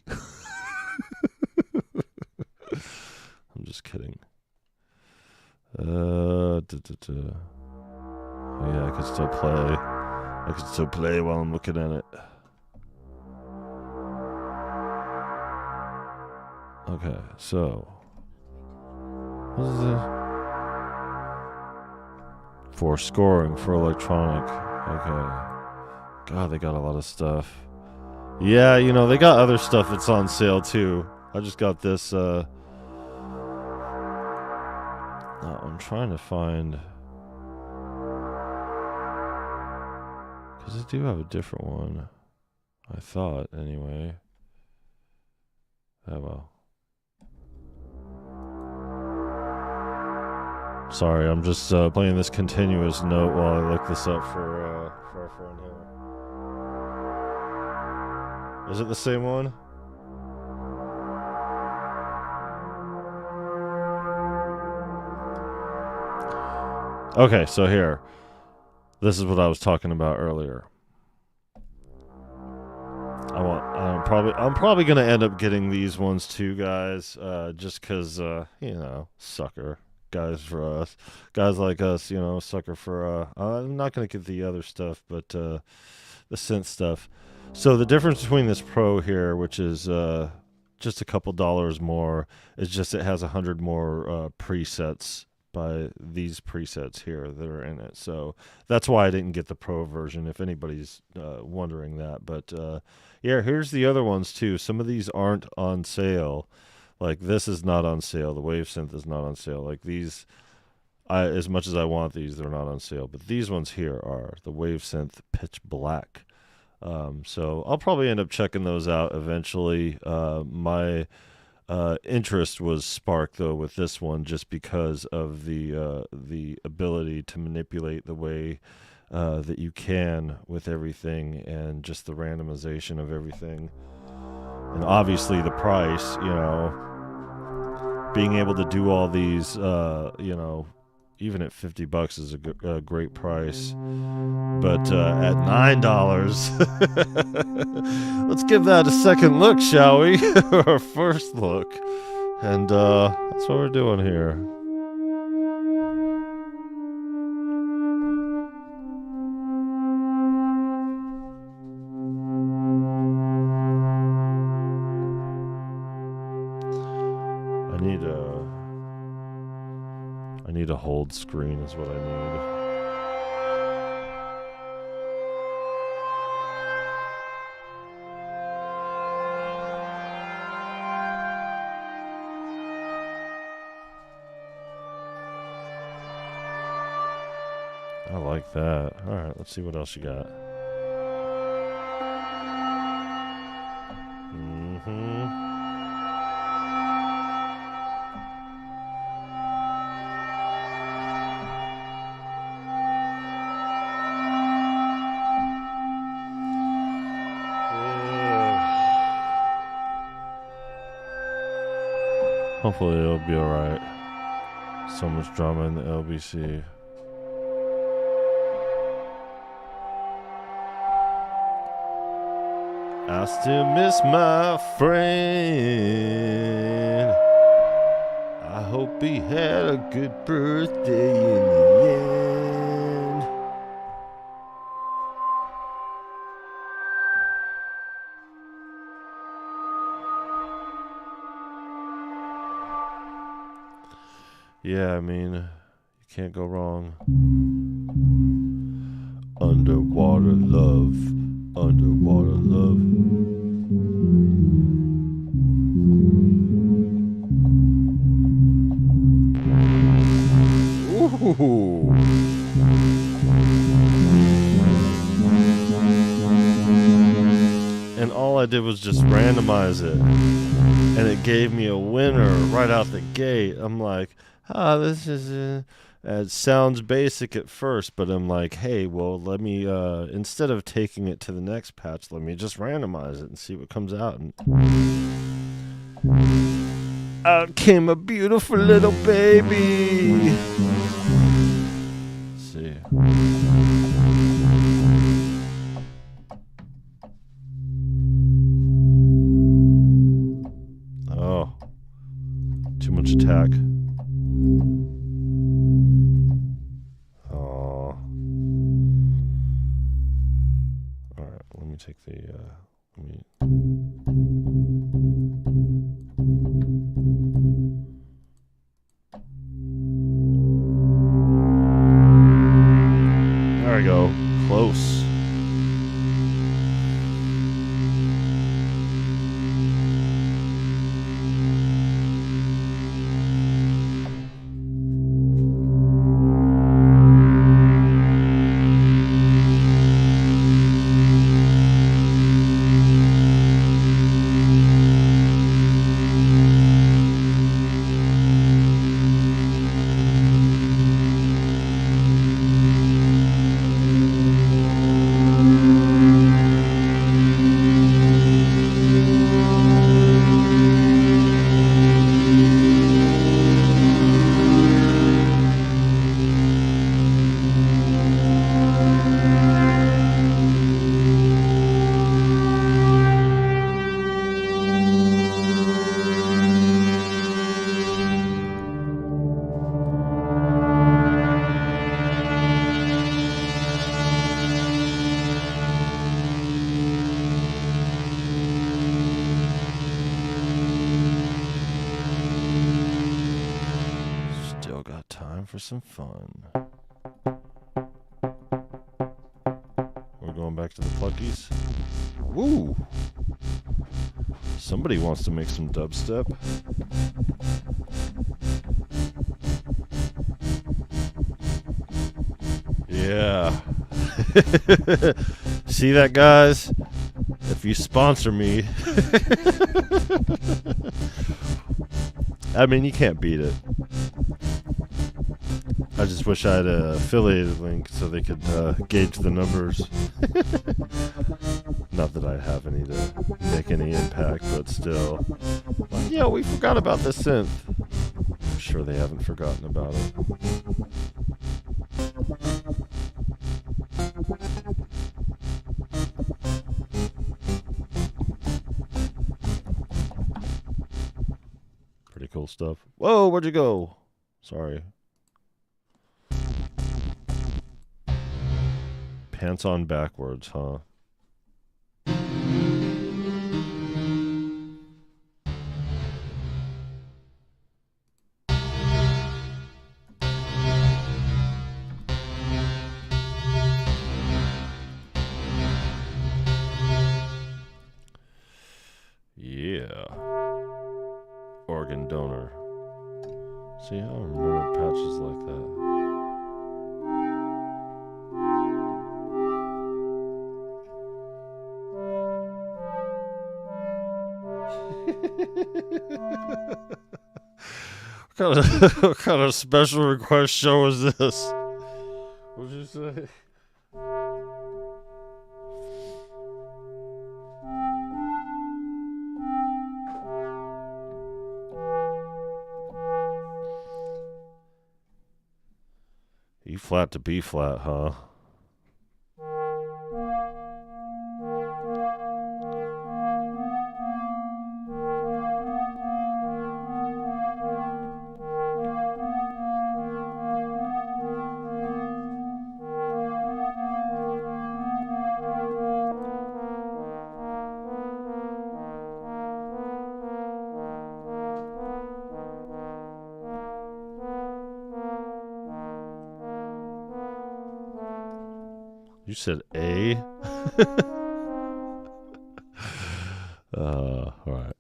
[SPEAKER 1] I'm just kidding. Oh yeah, I can still play. I can still play while I'm looking at it. Okay, so what is this? For scoring for electronic. Okay. God, they got a lot of stuff. Yeah, you know, they got other stuff that's on sale too. I just got this I'm trying to find, because I do have a different one. I thought, anyway. Oh well. Sorry, I'm just playing this continuous note while I look this up for our friend here. Is it the same one? Okay, so here. This is what I was talking about earlier. I'm probably gonna end up getting these ones too, guys. Just cause you know, sucker. Guys like us, you know, sucker for I'm not gonna get the other stuff, but the synth stuff. So the difference between this Pro here, which is just a couple dollars more, is just it has 100 more presets by these presets here that are in it. So that's why I didn't get the Pro version, if anybody's wondering that. But yeah, here's the other ones too. Some of these aren't on sale. Like this is not on sale. The Wavesynth is not on sale. Like these, as much as I want these, they're not on sale. But these ones here are the Wavesynth Pitch Black. So I'll probably end up checking those out eventually. My interest was sparked though with this one just because of the ability to manipulate the way that you can with everything, and just the randomization of everything, and obviously the price. You know, being able to do all these, you know, even at $50 is a great price. But at $9, let's give that a second look, shall we? Or first look. And that's what we're doing here. I need a hold screen is what I need. I like that. All right, let's see what else you got. Hopefully it'll be alright. So much drama in the LBC. I still miss my friend. I hope he had a good birthday in the end. Yeah, I mean, you can't go wrong. Underwater love. Underwater love. Ooh. And all I did was just randomize it. And it gave me a winner right out the gate. I'm like, this is... it sounds basic at first, but I'm like, hey, well, let me, instead of taking it to the next patch, let me just randomize it and see what comes out. And out came a beautiful little baby. Let's see. Oh, too much attack. Let me take the, there we go. Close. For some fun. We're going back to the Pluckies. Woo! Somebody wants to make some dubstep. Yeah. See that, guys? If you sponsor me. I mean, you can't beat it. I just wish I had an affiliated link so they could gauge the numbers. Not that I have any to make any impact, but still. Like, yeah, we forgot about the synth. I'm sure they haven't forgotten about it. Pretty cool stuff. Whoa, where'd you go? Sorry. Pants on backwards, huh? Yeah. Organ donor. See, I don't remember patches like that. What kind of special request show is this? What'd you say? flat to B flat, huh? You said A? All right.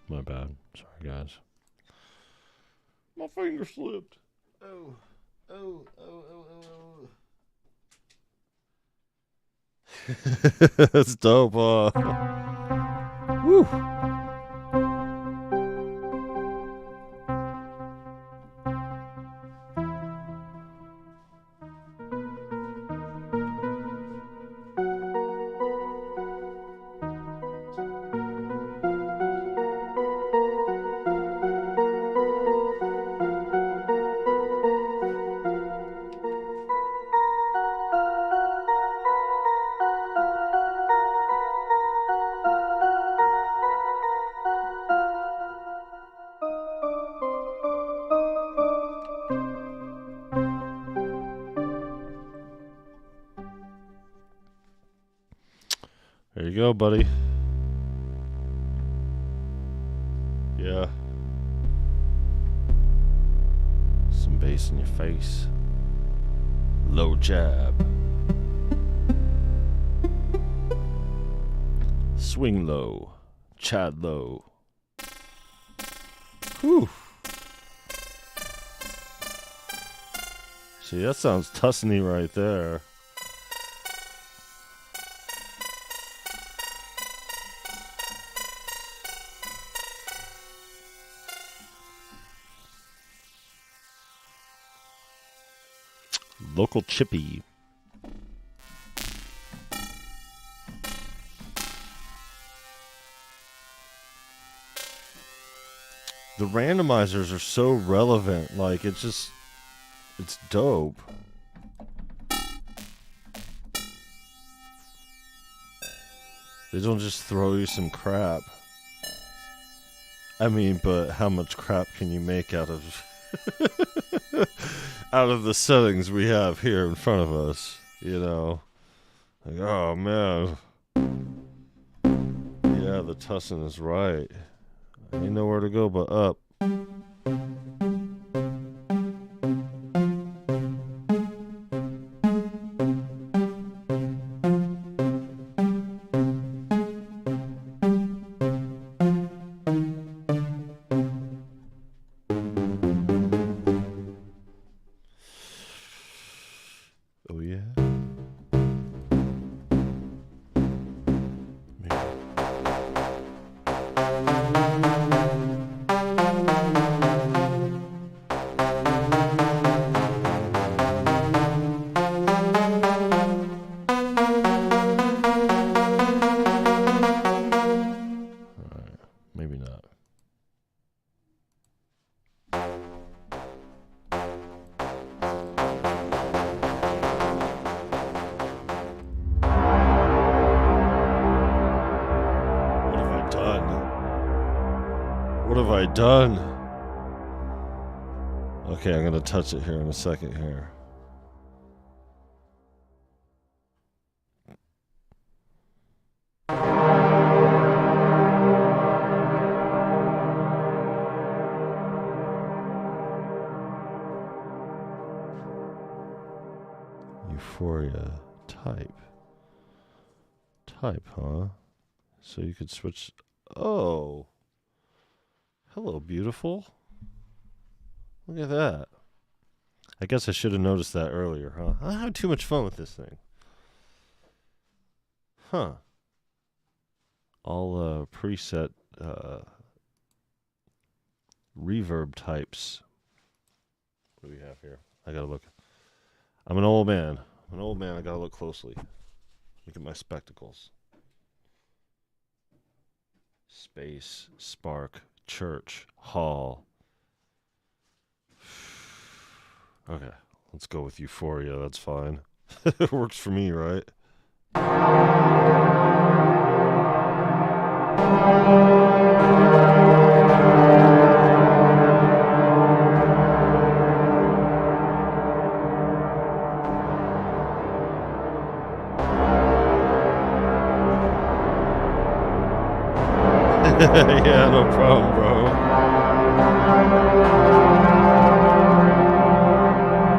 [SPEAKER 1] My bad. Sorry, guys. My finger slipped. Oh. That's dope. Woo. There you go, buddy. Yeah. Some bass in your face. Low jab. Swing low. Chad low. Whew. See, that sounds Tuscany right there. Local chippy. The randomizers are so relevant. Like, it's dope. They don't just throw you some crap. I mean, but how much crap can you make out of out of the settings we have here in front of us? You know, like, oh man, yeah, the Tussin is right. Ain't nowhere to go but up. Done. Okay, I'm gonna touch it here in a second here. Euphoria type, huh? So you could switch. Oh. Hello, beautiful. Look at that. I guess I should have noticed that earlier, huh? I had too much fun with this thing. Huh. All preset reverb types. What do we have here? I gotta look. I'm an old man. I gotta look closely. Look at my spectacles. Space, spark, church, hall. Okay, let's go with Euphoria. That's fine. It works for me, right? Yeah, no problem, bro.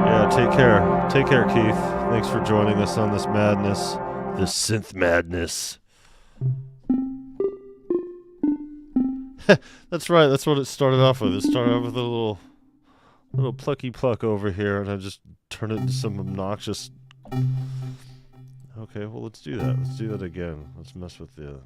[SPEAKER 1] Yeah, take care. Take care, Keith. Thanks for joining us on this madness. This synth madness. That's right. That's what it started off with. It started off with a little plucky pluck over here, and I just turned it into some obnoxious... Okay, well, let's do that. Let's do that again. Let's mess with the...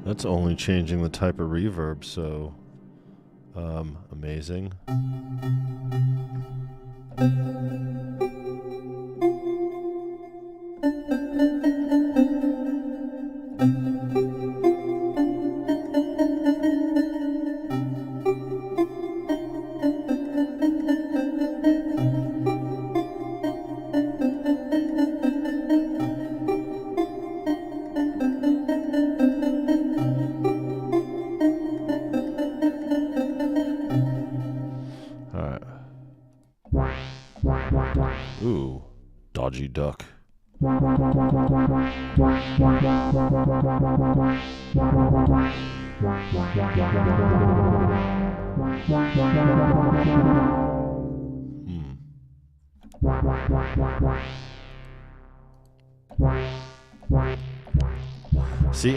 [SPEAKER 1] That's only changing the type of reverb, so amazing. Ooh, dodgy duck. See,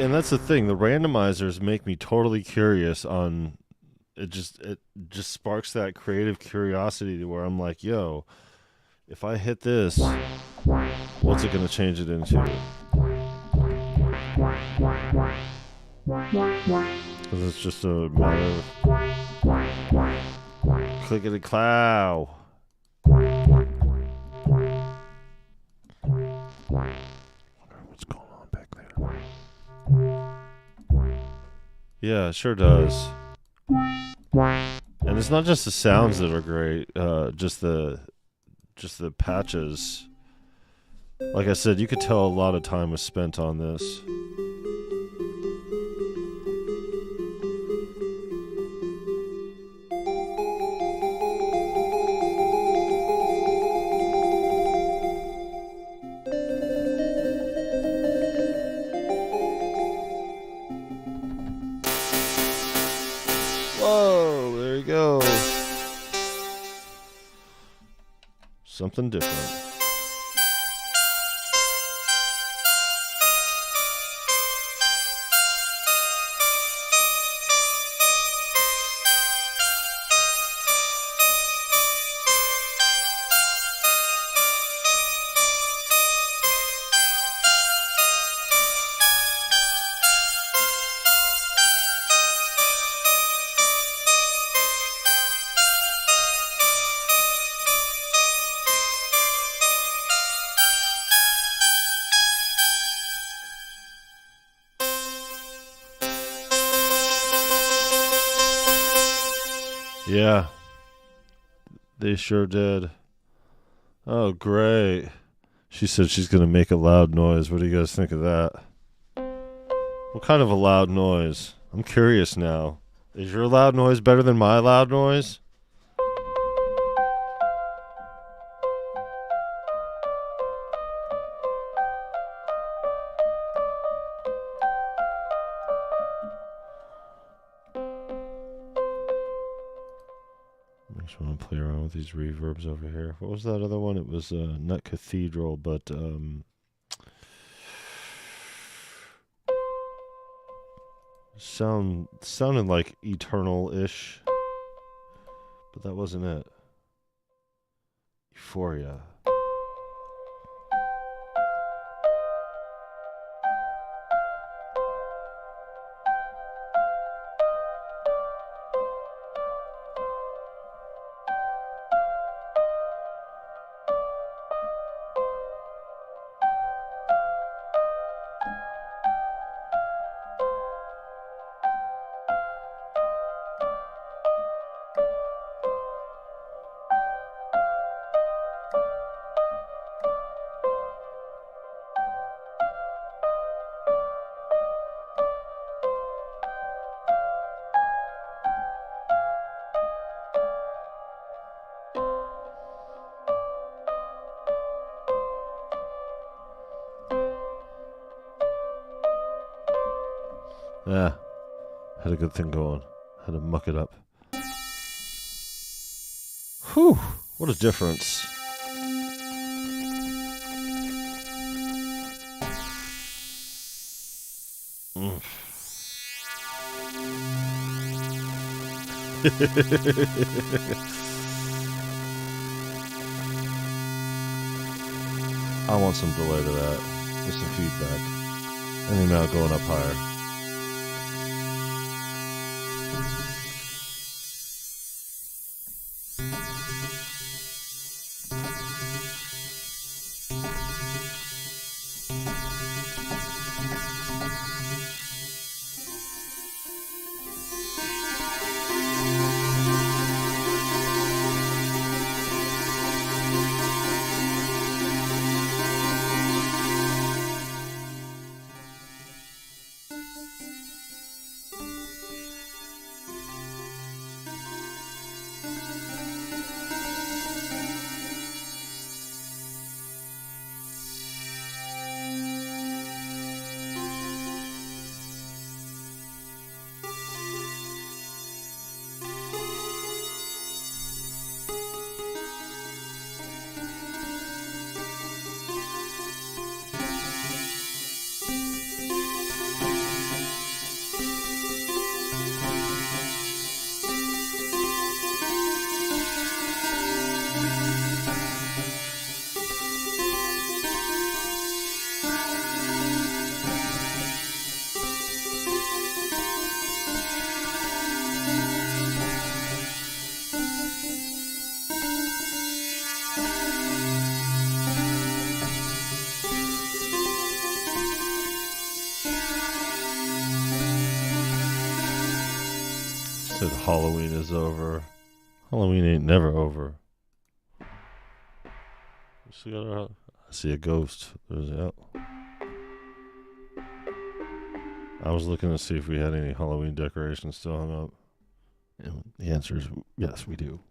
[SPEAKER 1] and that's the thing. The randomizers make me totally curious on it. Just sparks that creative curiosity to where I'm like, yo, if I hit this, what's it going to change it into? Because it's just a matter of clickety clow. What's going on back there? Yeah, it sure does. And it's not just the sounds that are great, just the patches. Like I said, you could tell a lot of time was spent on this. Whoa, there you go. Something different. Yeah, they sure did. Oh, great. She said she's going to make a loud noise. What do you guys think of that? What kind of a loud noise? I'm curious now. Is your loud noise better than my loud noise? just want to play around with these reverbs over here. What was that other one? It was not Cathedral, but sounded like Eternal-ish, but that wasn't it. Euphoria. Yeah, had a good thing going. Had to muck it up. Whew, what a difference. I want some delay to that. Just some feedback. Any amount going up higher. Said Halloween is over. Halloween ain't never over. I see a ghost. I was looking to see if we had any Halloween decorations still hung up. And the answer is yes, we do.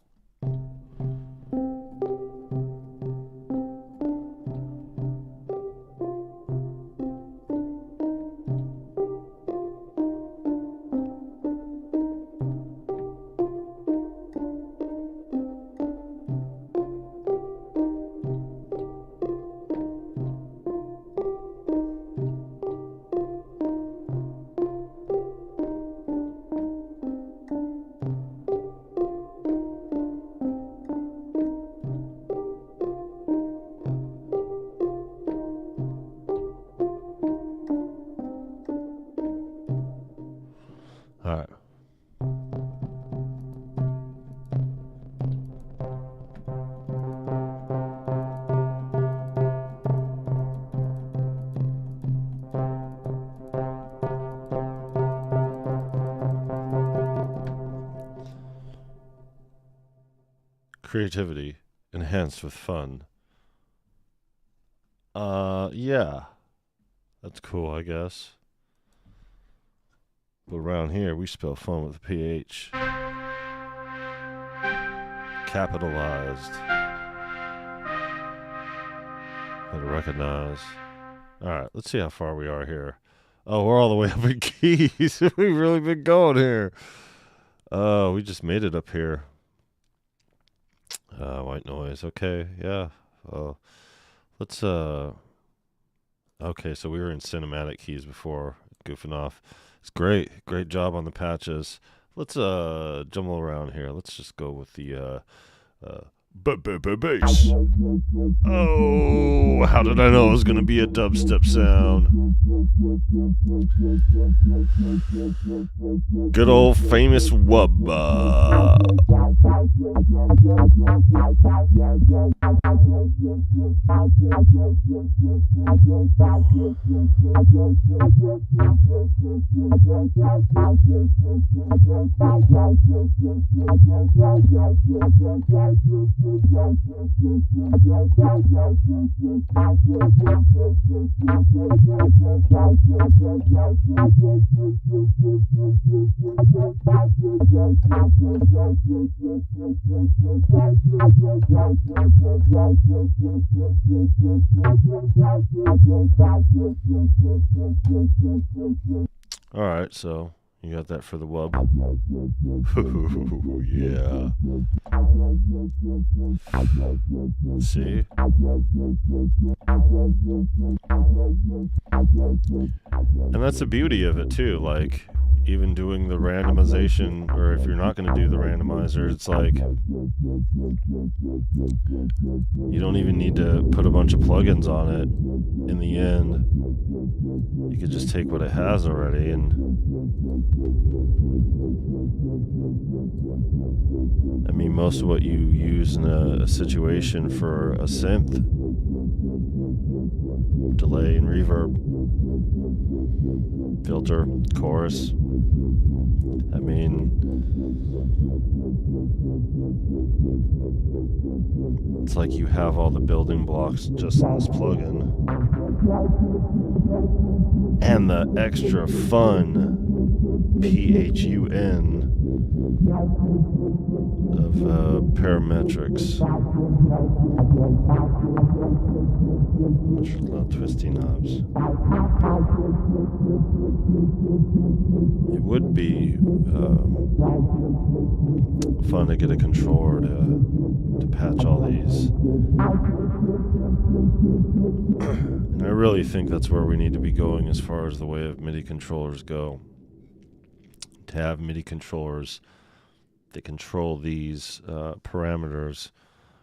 [SPEAKER 1] Creativity enhanced with fun. Yeah. That's cool, I guess. But around here, we spell fun with a PH. Capitalized. Better recognize. Alright, let's see how far we are here. Oh, we're all the way up in keys. We've really been going here. We just made it up here. white noise. Okay, yeah. Let's Okay, so we were in cinematic keys before, goofing off. It's great job on the patches. Let's jumble around here. Let's just go with the bass. Oh, how did I know it was gonna be a dubstep sound? Good old famous wubba. All right, so you got that for the wub. Yeah. See? And that's the beauty of it too, like even doing the randomization, or if you're not going to do the randomizer, it's like you don't even need to put a bunch of plugins on it in the end. You could just take what it has already and I mean, most of what you use in a situation for a synth, delay and reverb, filter, chorus, I mean, it's like you have all the building blocks just in this plugin. And the extra fun PHUN of parametrics, which are little twisty knobs. It would be fun to get a controller to patch all these. And I really think that's where we need to be going as far as the way of MIDI controllers go. To have MIDI controllers that control these parameters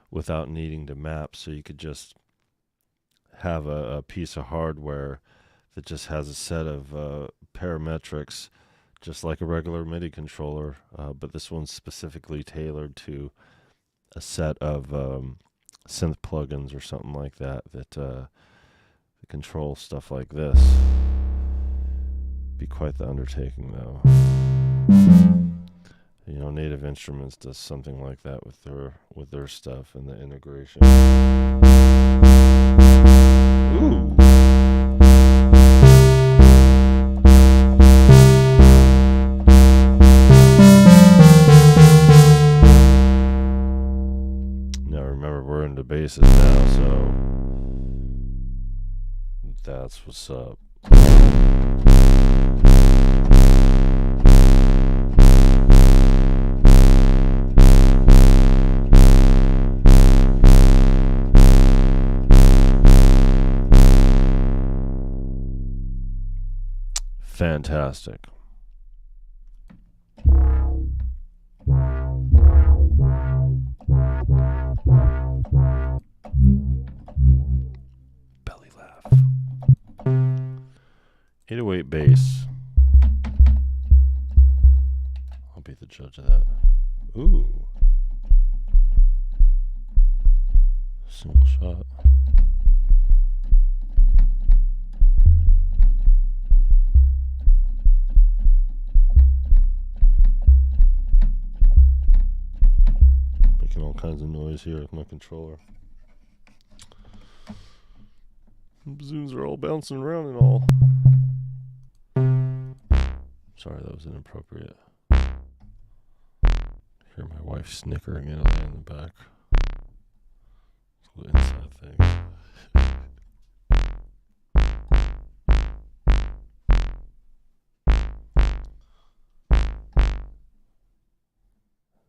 [SPEAKER 1] without needing to map, so you could just have a piece of hardware that just has a set of parametrics, just like a regular MIDI controller, but this one's specifically tailored to a set of synth plugins or something like that that control stuff like this. Be quite the undertaking, though. You know, Native Instruments does something like that with their stuff and the integration. Ooh. Now remember, we're into basses now, so that's what's up. Fantastic. Belly laugh. 808 bass. I'll be the judge of that. Ooh. Single shot. Making all kinds of noise here with my controller. Zooms are all bouncing around and all. Sorry, that was inappropriate. Hear my wife snickering in the back. It's a little inside thing.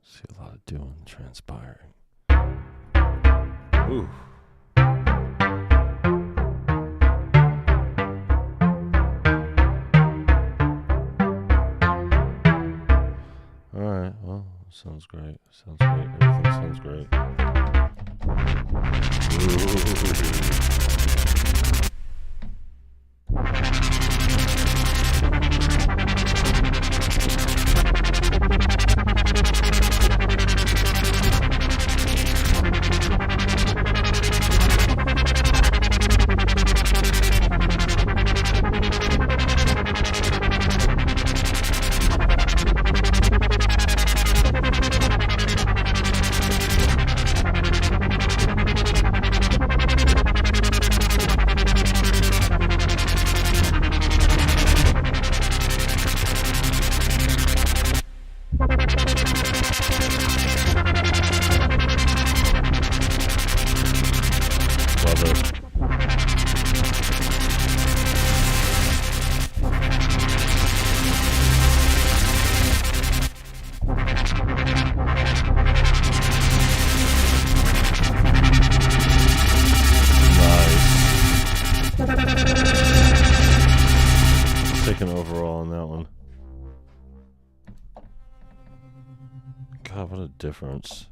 [SPEAKER 1] See a lot of doing, transpiring. Ooh. Alright, well, sounds great. Sounds great. Everything sounds great. Overall on that one. God, what a difference.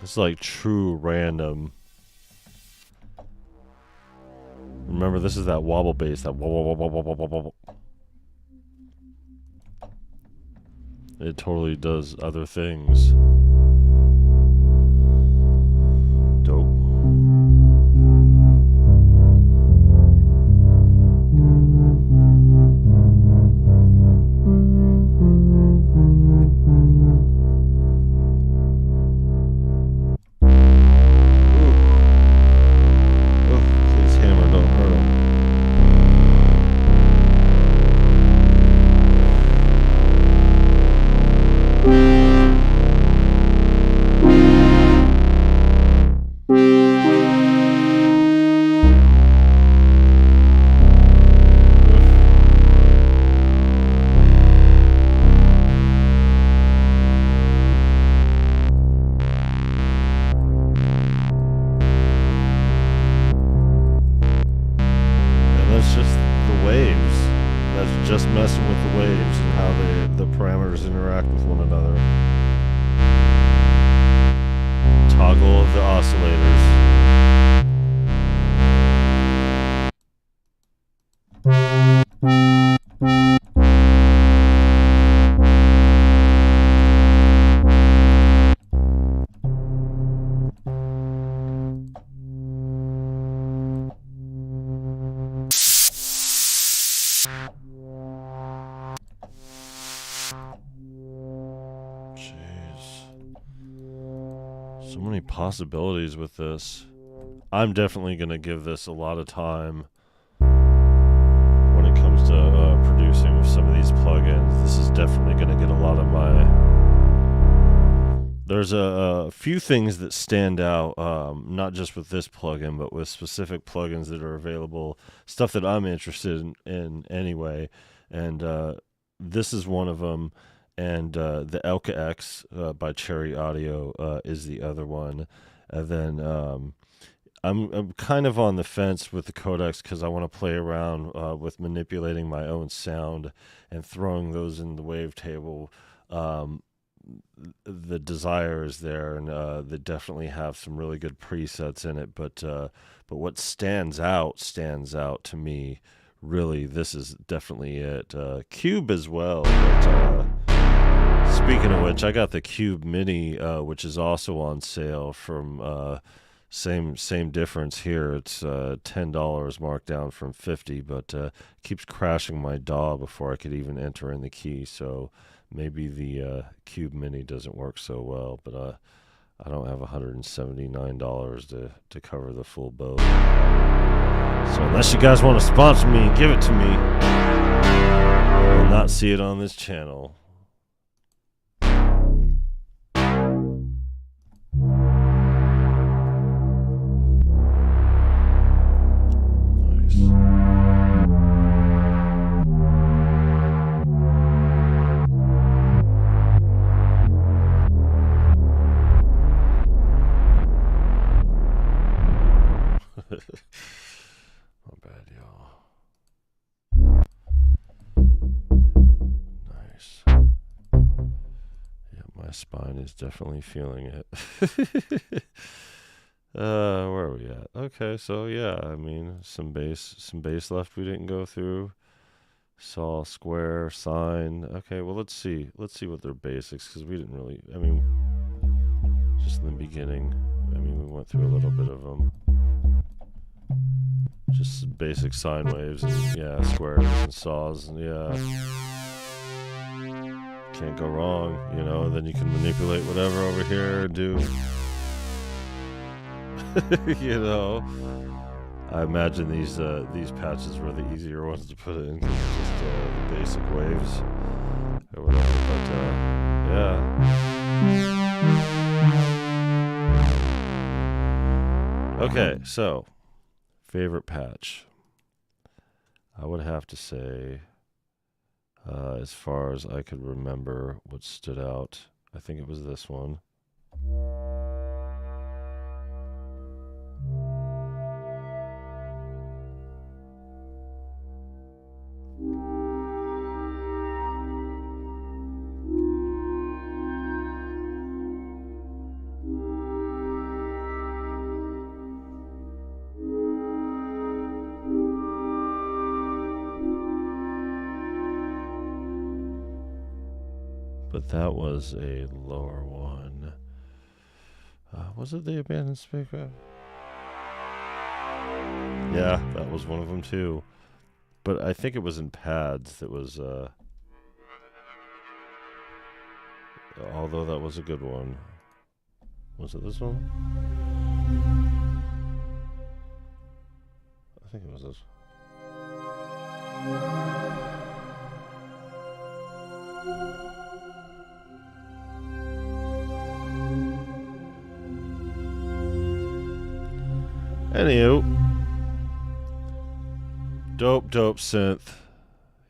[SPEAKER 1] It's like true random. Remember, this is that wobble bass, that wobble, wobble, wobble, wobble, wobble. It totally does other things. Dope. Just messing with the waves and how the parameters interact with one another. Toggle of the oscillators. So many possibilities with this. I'm definitely going to give this a lot of time when it comes to producing with some of these plugins. This is definitely going to get a lot of my... There's a few things that stand out, not just with this plugin, but with specific plugins that are available, stuff that I'm interested in anyway. And this is one of them. And the Elka X by Cherry Audio is the other one. And then I'm kind of on the fence with the codecs because I want to play around with manipulating my own sound and throwing those in the wavetable. The desire is there, and they definitely have some really good presets in it. But what stands out to me. Really, this is definitely it. Cube as well. But, speaking of which, I got the Cube Mini, which is also on sale from same difference here. It's $10 marked down from $50, but keeps crashing my DAW before I could even enter in the key. So maybe the Cube Mini doesn't work so well, but I don't have $179 to cover the full boat. So unless you guys want to sponsor me and give it to me, I will not see it on this channel. Nice. spine is definitely feeling it. Where are we at? Okay, so yeah, I mean, some bass left we didn't go through. Saw, square, sine. Okay, well, let's see what their basics, because we didn't really, I mean, just in the beginning, I mean, we went through a little bit of them. Just basic sine waves, and yeah, squares and saws, and yeah. Can't go wrong, you know, then you can manipulate whatever over here and do, you know. I imagine these patches were the easier ones to put in, just the basic waves or whatever, but yeah. Okay, so favorite patch, I would have to say, as far as I could remember what stood out, I think it was this one. But that was a lower one. Was it the abandoned spacecraft? Yeah, that was one of them too. But I think it was in pads that was, although that was a good one. Was it this one? I think it was this. Anywho, dope synth,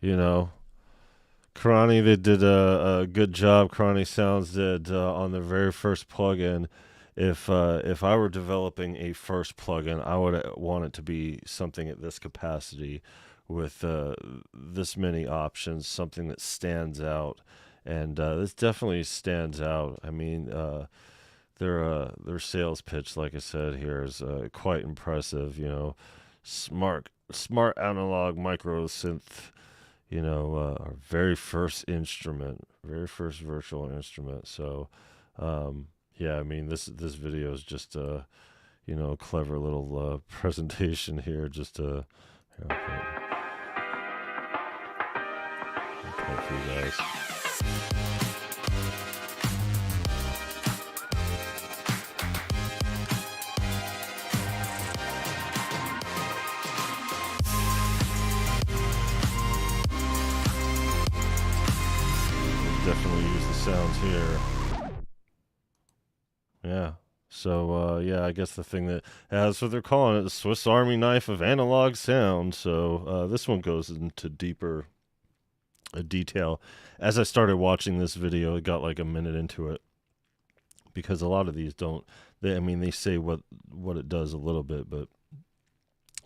[SPEAKER 1] you know. Karani, they did a good job. Karani Sounds did on their very first plugin. If I were developing a first plugin, I would want it to be something at this capacity, with this many options, something that stands out, and this definitely stands out. I mean, their sales pitch, like I said here, is quite impressive. You know, smart analog Microsynth. You know, our very first instrument, very first virtual instrument. So, yeah, I mean, this video is just you know, a clever little presentation here, just to play for you guys. Definitely use the sounds here. Yeah. So, yeah, I guess the thing that has what they're calling it, the Swiss Army knife of analog sound. So, this one goes into deeper detail. As I started watching this video, it got like a minute into it, because a lot of these don't, I mean, they say what it does a little bit, but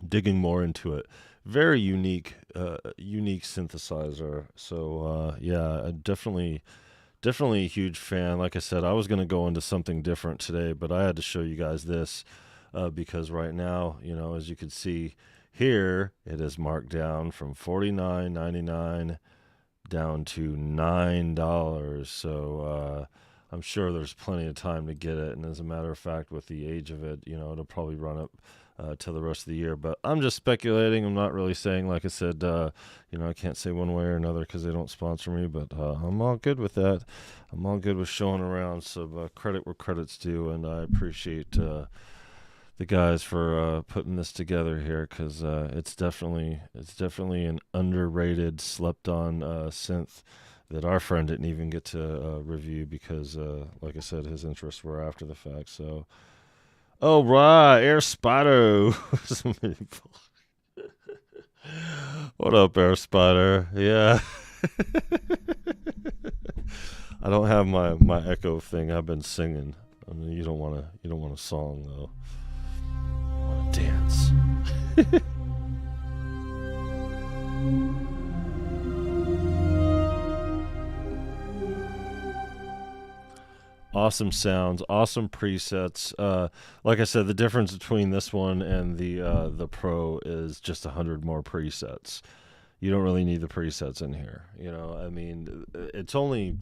[SPEAKER 1] digging more into it, very unique synthesizer. So yeah, definitely a huge fan. Like I said, I was going to go into something different today, but I had to show you guys this because right now, you know, as you can see here, it is marked down from $49.99 down to $9. So I'm sure there's plenty of time to get it, and as a matter of fact, with the age of it, you know, it'll probably run up till the rest of the year. But I'm just speculating. I'm not really saying, like I said, you know, I can't say one way or another because they don't sponsor me, but I'm all good with that. I'm all good with showing around. So credit where credit's due, and I appreciate the guys for putting this together here, because it's definitely an underrated, slept on synth that our friend didn't even get to review because, like I said, his interests were after the fact. So. Oh, right, Air Spider. What up, Air Spider? Yeah. I don't have my echo thing. I've been singing. I mean, you don't want a song though. You want to dance. awesome sounds, awesome presets. Like I said, the difference between this one and the Pro is just 100 more presets. You don't really need the presets in here. You know, I mean, it's only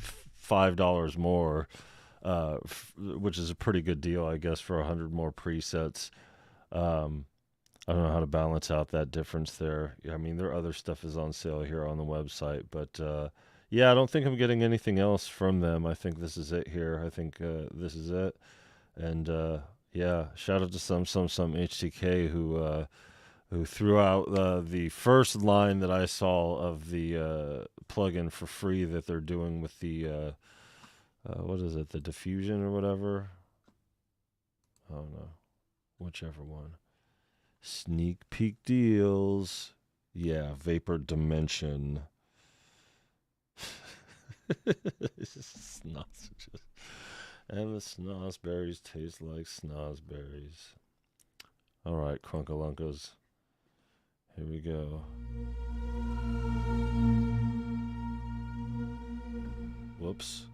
[SPEAKER 1] $5 more, which is a pretty good deal, I guess, for 100 more presets. I don't know how to balance out that difference there. I mean, their other stuff is on sale here on the website, but yeah, I don't think I'm getting anything else from them. I think this is it here. I think this is it. And yeah, shout out to some HTK who threw out the first line that I saw of the plugin for free that they're doing with the what is it, the diffusion or whatever? I don't know, whichever one. Sneak peek deals. Yeah, Vapor Dimension. Snozzages. And the snozberries taste like snozberries. Alright, Crunkalunkers. Here we go. Whoops.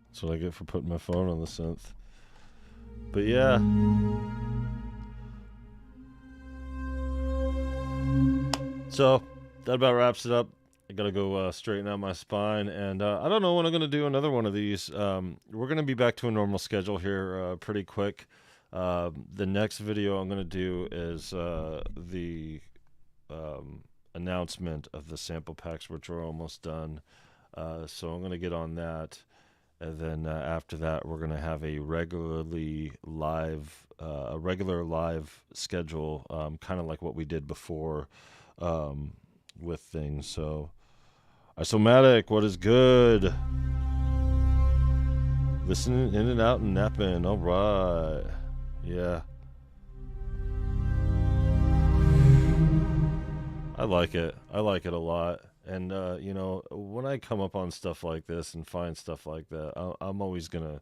[SPEAKER 1] That's what I get for putting my phone on the synth. But yeah. So, that about wraps it up. I gotta go straighten out my spine, and I don't know when I'm gonna do another one of these. We're gonna be back to a normal schedule here pretty quick. The next video I'm gonna do is the announcement of the sample packs, which are almost done. So I'm gonna get on that, and then after that, we're gonna have a regular live schedule, kind of like what we did before. With things. So, Isomatic, what is good? Listening in and out and napping. All right. Yeah. I like it. I like it a lot. And, you know, when I come up on stuff like this and find stuff like that, I'm always gonna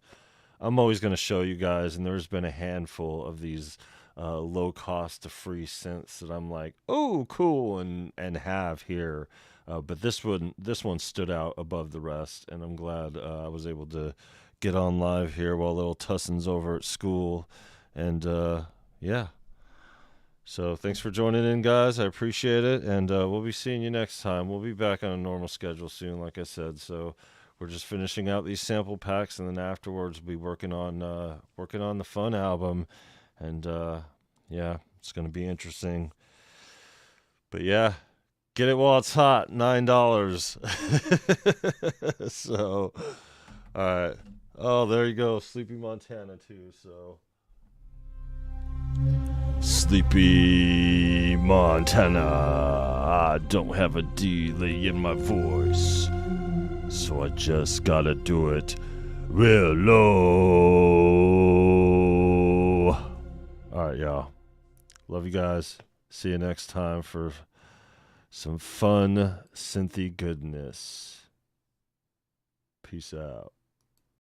[SPEAKER 1] show you guys. And there's been a handful of these low cost to free synths that I'm like, oh, cool, and have here. But this one stood out above the rest, and I'm glad I was able to get on live here while little Tussin's over at school. And yeah. So thanks for joining in, guys. I appreciate it, and we'll be seeing you next time. We'll be back on a normal schedule soon, like I said. So we're just finishing out these sample packs, and then afterwards we'll be working on the fun album. And yeah, it's going to be interesting. But yeah, get it while it's hot. $9. So, all right. Oh, there you go. Sleepy Montana too. So, Sleepy Montana. I don't have a delay in my voice, so I just gotta do it real low. All right, y'all. Love you guys. See you next time for some fun synthy goodness. Peace out.